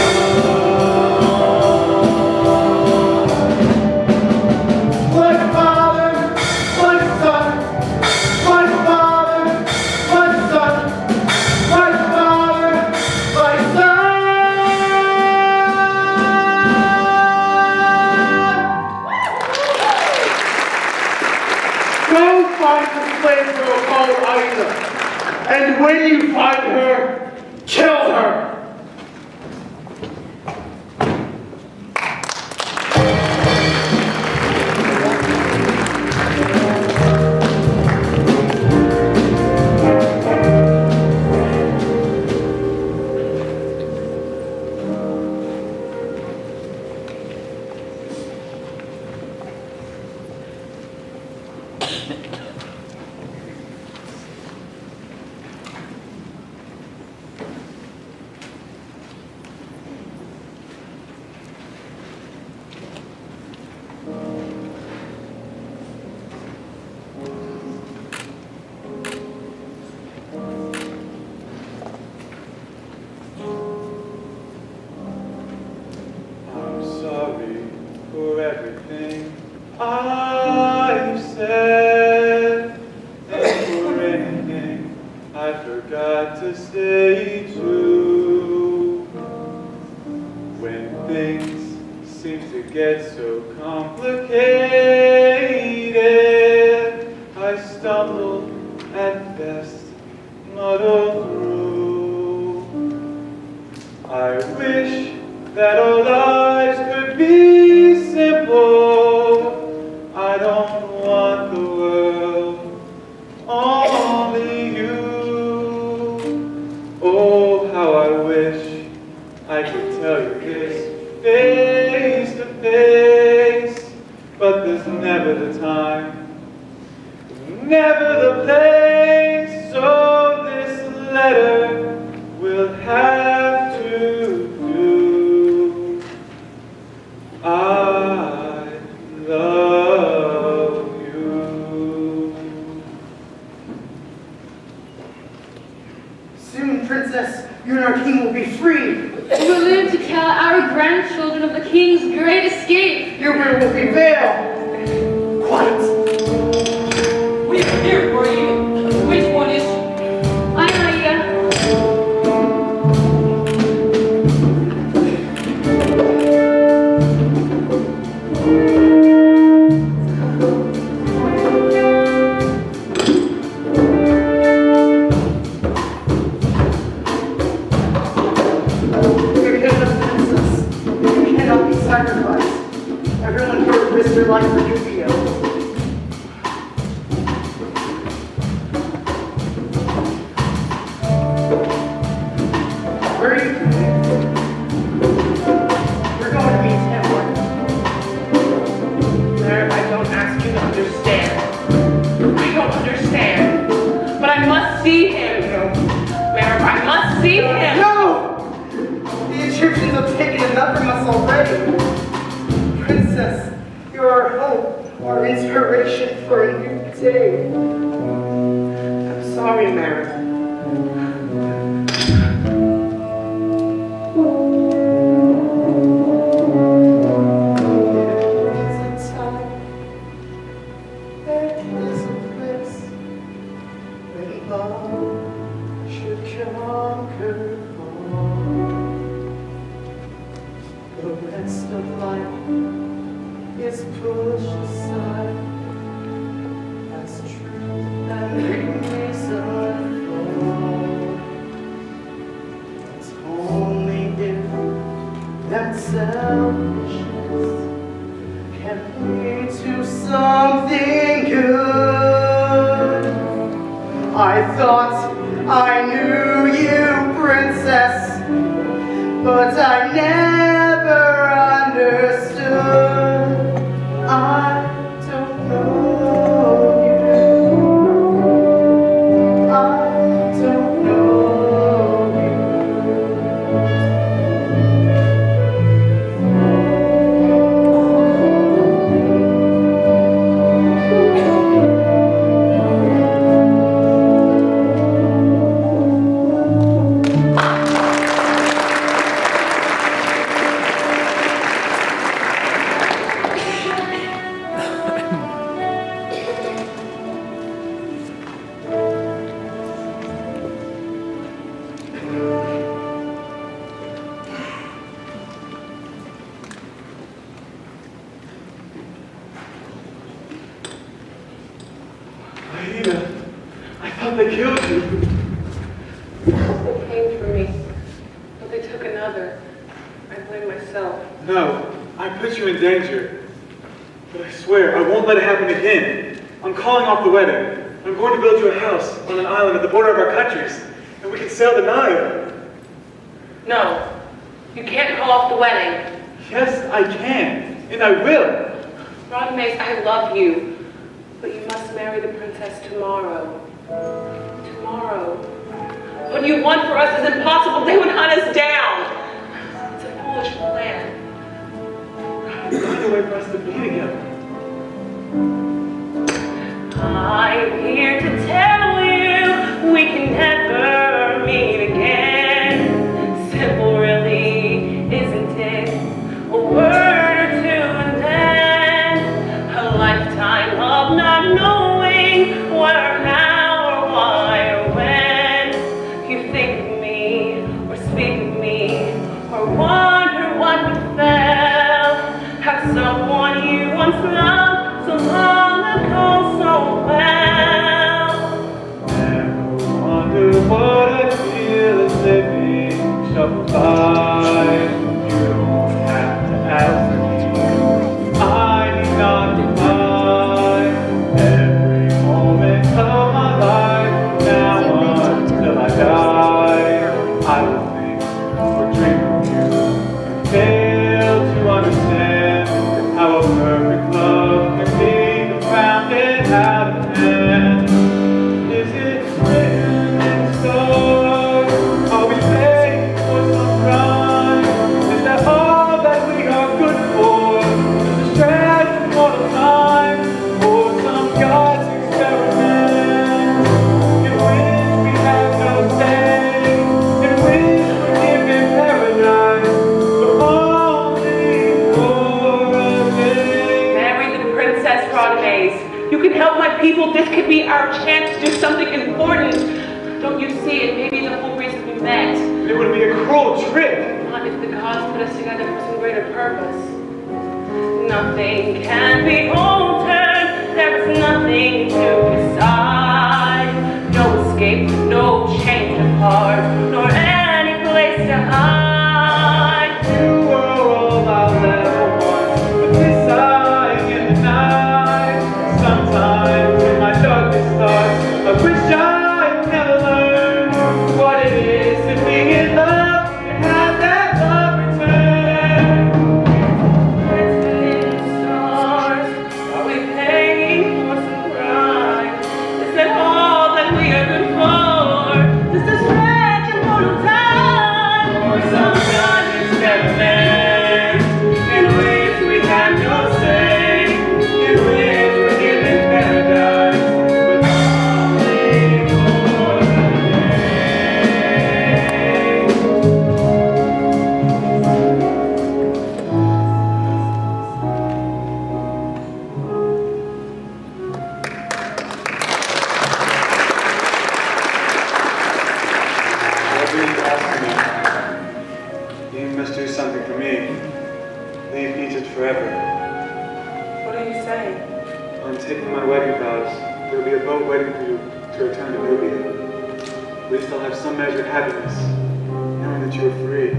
My father, my son, my father, my son, my father, my son. Go find the slave girl called Aida, and when you find her, kill her. to stay too. When things seem to get so complicated, I stumble at best, muddle through. I wish that our lives could be simple. I don't want the world, only you. Oh, how I wish I could tell you this face to face, but there's never the time, never the place, so this letter will have to do. I love you. Soon, Princess, you and our king will be free. We will live to tell our grandchildren of the king's great escape. Your will will prevail. Quiet. We are here for you. Which one is she? I'm Aida. You're here, princess. You cannot be sacrificed. Everyone here will risk their life for Yukio. Where are you going? You're going to meet him, aren't you? Mary, I don't ask you to understand. I don't understand. But I must see him. Mary, I must see him. No! The Egyptians have taken enough from us already. Princess, you're our hope, our inspiration for a new day. I'm sorry, Mary. There is a place when love should conquer all. The rest of life is pushed aside as truth and reason fall. It's only if that selfishness can lead to something good. I thought I knew you, princess, but I never understood. I don't know you. I don't know you. Aida, I thought they killed you. They came for me, but they took another. I blame myself. No, I put you in danger. But I swear, I won't let it happen again. I'm calling off the wedding. I'm going to build you a house on an island at the border of our countries, and we can sail the Nile. No, you can't call off the wedding. Yes, I can, and I will. Rodmace, I love you, but you must marry the princess tomorrow. Tomorrow. What you want for us is impossible. They would hunt us down. It's a foolish plan. Find a way for us to be together. I'm here to tell you we can never meet again. Simple, really, isn't it? A word or two and then a lifetime of not knowing what or how or why or when. You think our chance to do something important. Don't you see, it may be the whole reason we met. It would be a cruel trick. Not if the gods put us together for some greater purpose. Nothing can be altered. There is nothing to decide. No escape, no change of heart, nor any place to hide. You were all I'll ever want, but this time in the night. Sometimes in my darkest thoughts, I wish I'd never learned what it is to be in love and have that love return. Dancing in the stars, are we paying for some crime? Is that all that we are good for? Does this stretch a mortal time? Or some God is never meant, in which we have no say, in which we're given paradise, but only for the Whatever you ask me, you must do something for me. Leave Egypt forever. What are you saying? I'm taking my wedding vows. There will be a boat waiting for you to return to Nubia. At least I'll have some measure of happiness, knowing that you are free.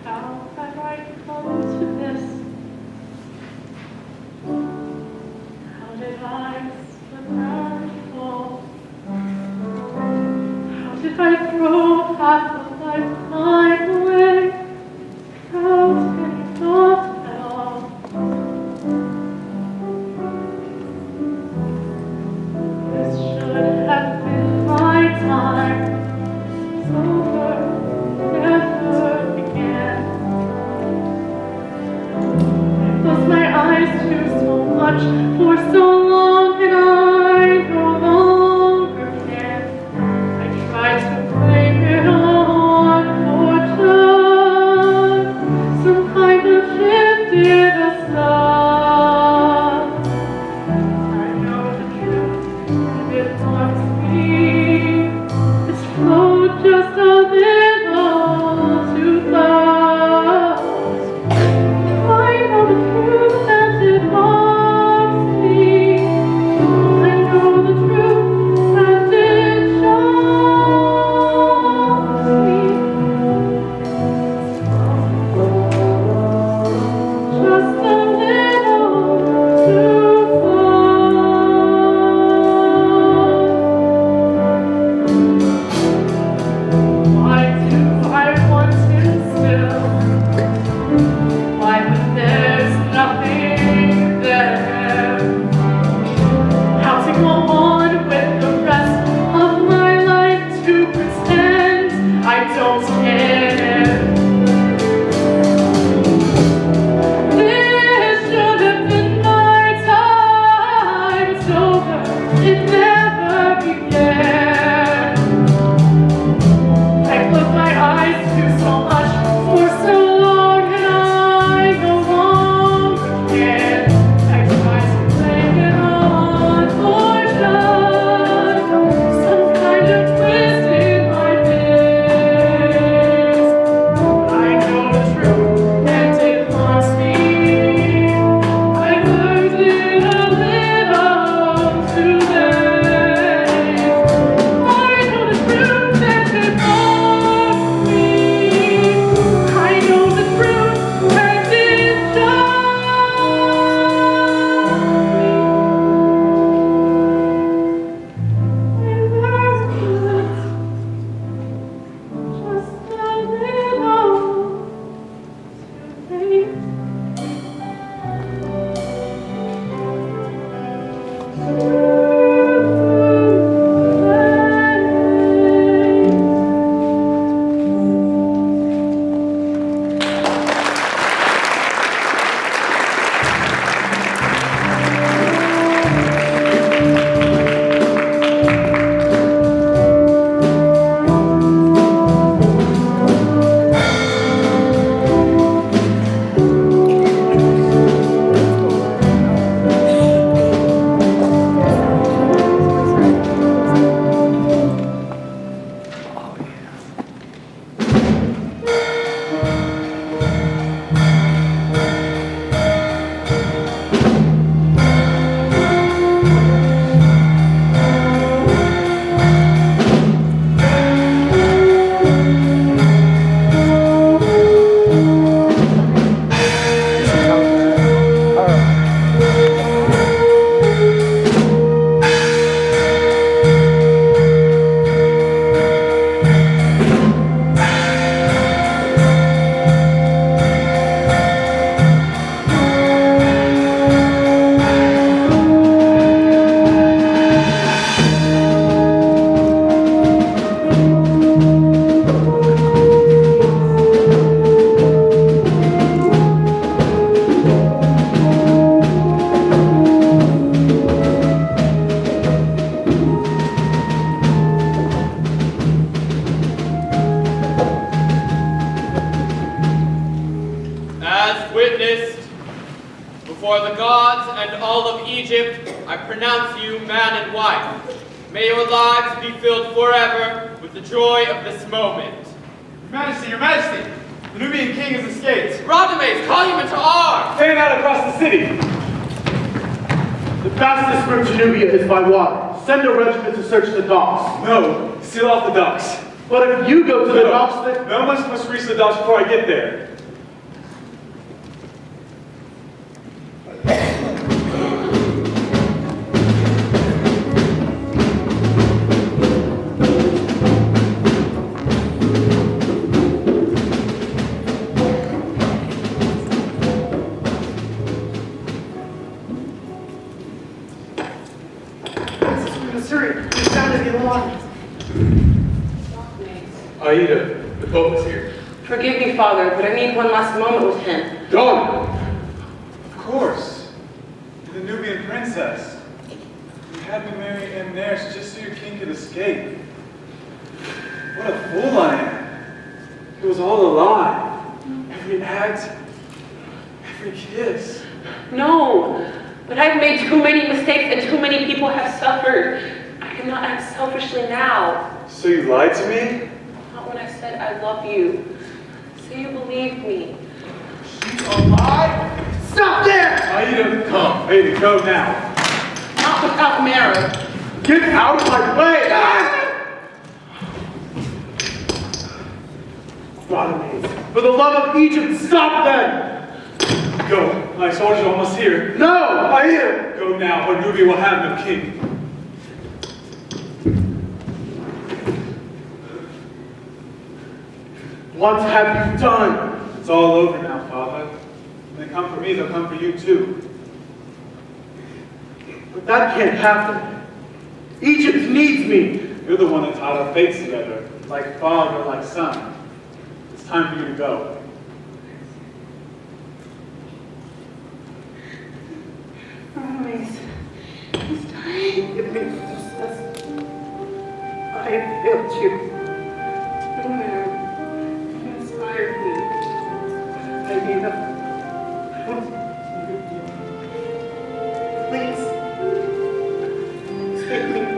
How have I come to this? How did I slip and fall? How did I throw half a lifetime away without any thought at all? This should have been my time. It's over, never began. I closed my eyes to so much for so long, and I no longer can. I tried to blame it on fortune, some kind of shifted a star. I know the truth, and it haunts me. It's flowed just a little too fast. I know the truth, and it haunts me. Before the gods and all of Egypt, I pronounce you man and wife. May your lives be filled forever with the joy of this moment. Your Majesty, the Nubian king has escaped. Radames, call him into arms! Fan out across the city. The fastest route to Nubia is by water. Send a regiment to search the docks. No, seal off the docks. But if you go to the docks, then... No one must reach the docks before I get there. Missouri, we sounded the alarm. AIDA, the Pope is here. Forgive me, Father, but I need one last moment with him. Go! Of course. You're the Nubian princess. You had me marry Amneris just so your king could escape. What a fool I am. It was all a lie. Every act, every kiss. No, but I've made too many mistakes and too many people have suffered. I cannot act selfishly now. So you lied to me? Not when I said I love you. Say you believed me. You alive? Stop there! AIDA, come. AIDA, go now. Not without Mary. Get out of my way! Radames, for the love of Egypt, stop them! Go. My soldiers are almost here. No! AIDA! Go now, or Nubia will have no king. What have you done? It's all over now, Father. When they come for me, they'll come for you too. But that can't happen. Egypt needs me. You're the one that tied our fates together, like father, like son. It's time for you to go. Radames, he's dying. Give me princess. I have failed you. No man, you inspired me. AIDA. Please, take me home.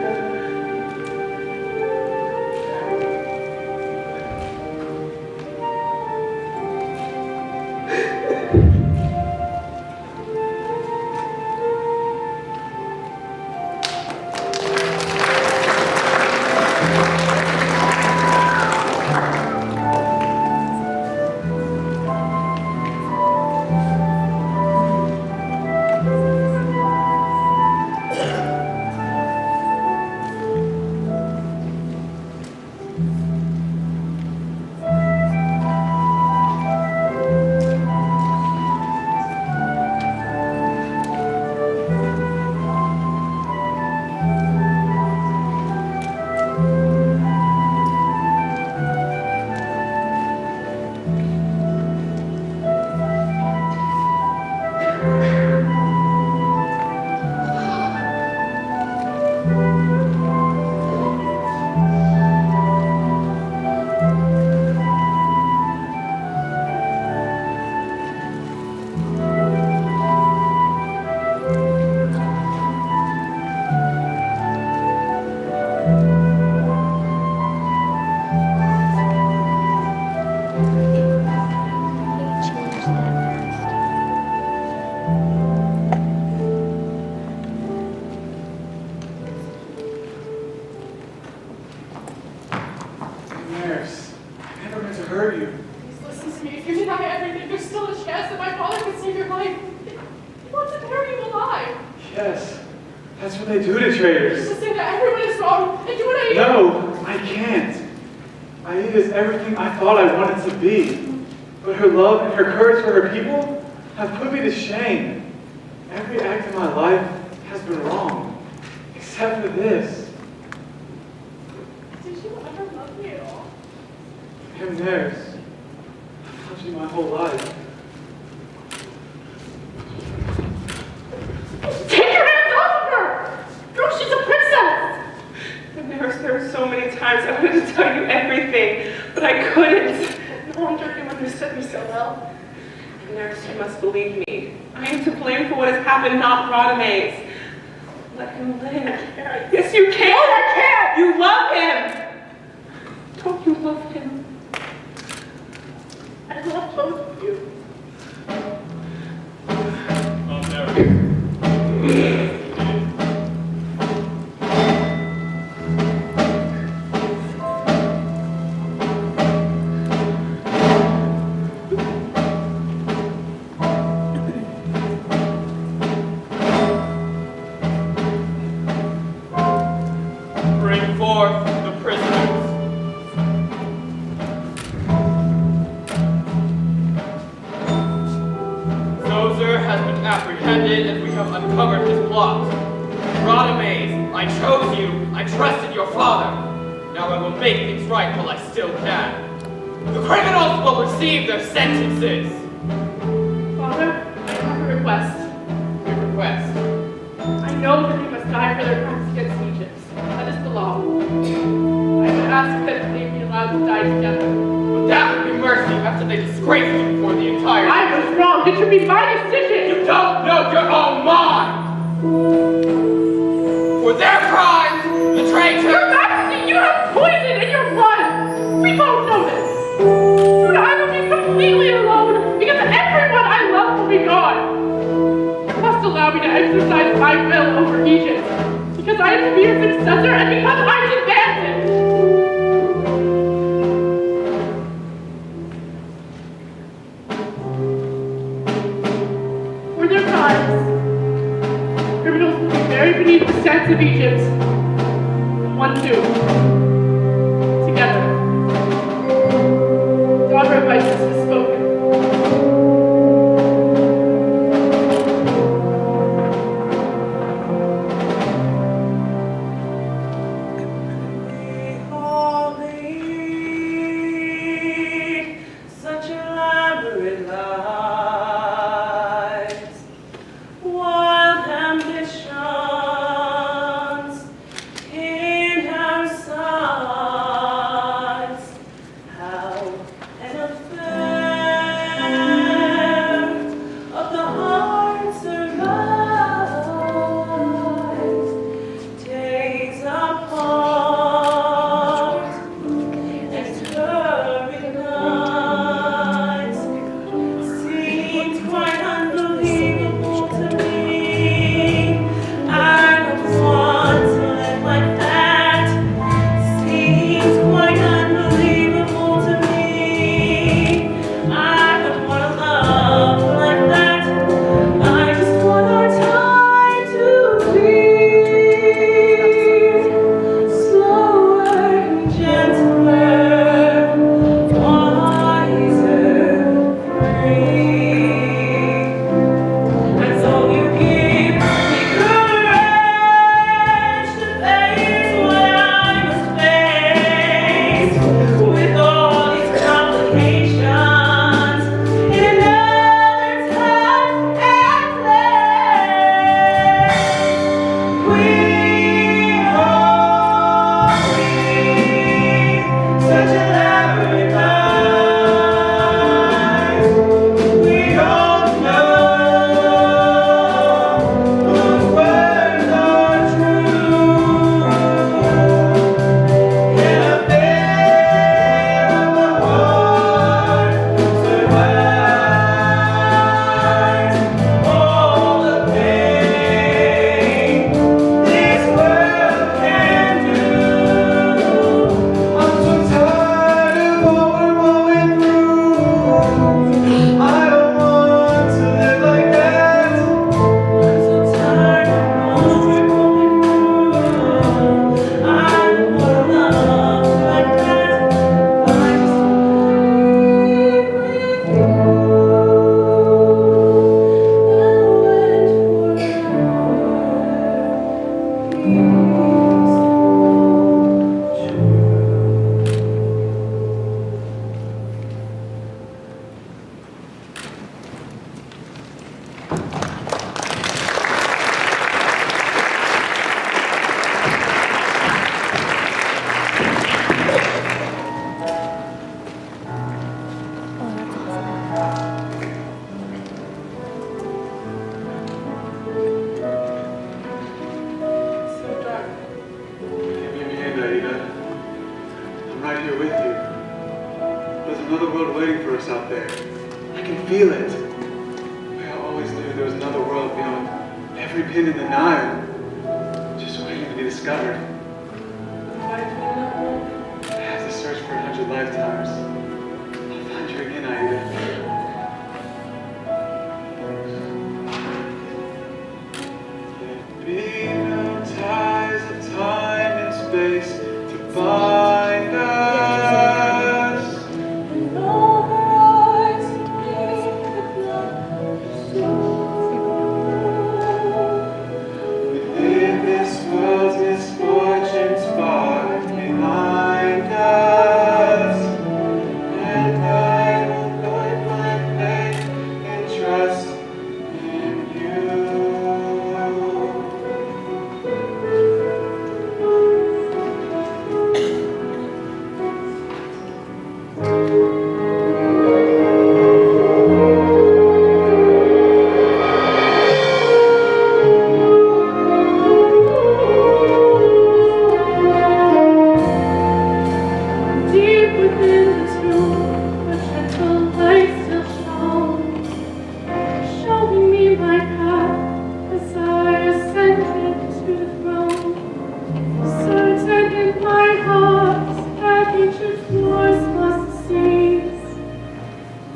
Yes, that's what they do to traitors. Just say that everyone is wrong and do what I No, I can't. AIDA is everything I thought I wanted to be. But her love and her courage for her people have put me to shame. Every act in my life has been wrong, except for this. Did you ever love me at all? And theirs. I've loved you my whole life. Take your hands off of her! Girl, she's a princess! There were so many times I wanted to tell you everything, but I couldn't. No wonder you understood me so well. Nurse, you must believe me. I am to blame for what has happened, not Radames. Let him live. Yes, you can. No, I can't. You love him. Don't you love him? I love both of you. Oh, there. Bring forth the prisoners. Zoser has been apprehended and we have uncovered his plot. Radames, I chose you, I trusted your father. Now I will make things right while I still can. The criminals will receive their sentences. Father, I have a request. Your request. I know that they must die for their crimes against Egypt. That is the law. I would ask that they be allowed to die together. But that would be mercy after they disgraced you before the entire... I was wrong. It should be my decision. You don't know your own mind! For their crimes, the traitor... Your Majesty, you have poison in your blood. We both know this. Soon I will be completely alone because everyone I love will be gone. You must allow me to exercise my will over Egypt because I am to be your successor and because I demand it. For their crimes, criminals will be buried beneath the sands of Egypt. One, two. Together. Daughter of Isis has spoken. Such elaborate lies, wild ambitions in our sight. force out there. I can feel it. I always knew there was another world beyond every pin in the Nile, just waiting to be discovered. Why do we know? I have to search for 100 lifetimes. I'll find you again, Aida. There'd be no ties of time and space to bind us. And all her eyes beneath the black Within this world's misfortunes far behind us, and I will put my faith and trust in you. Deep within the tomb, a gentle light still shone, showing me my path as I ascended to the throne. Certain in my heart that each of yours must cease,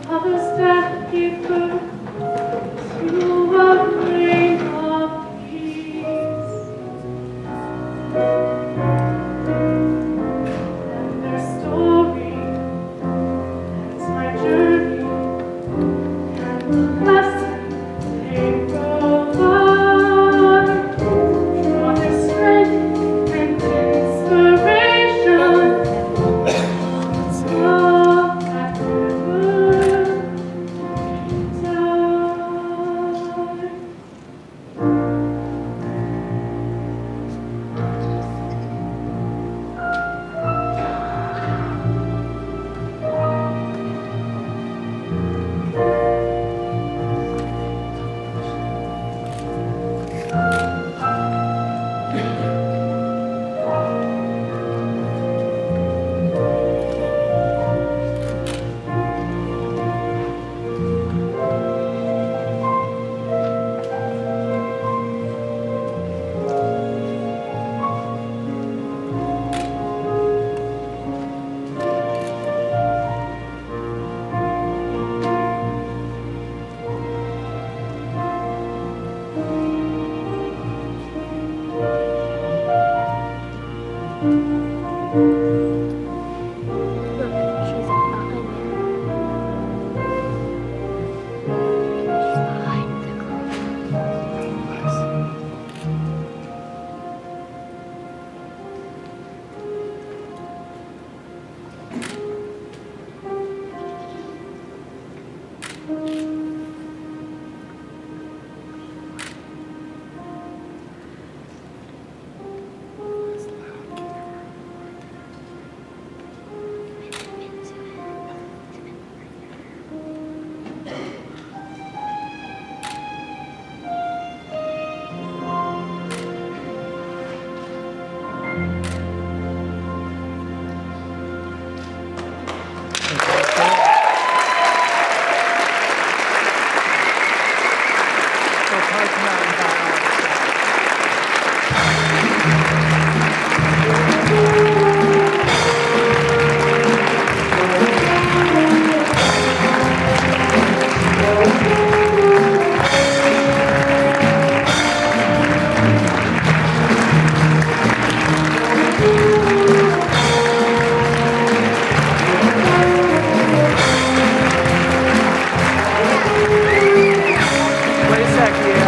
others that give birth to a reign of peace. And their story ends my journey, and the lesson they provide. Draw their strength and inspiration from that river died. Wait a sec, yeah.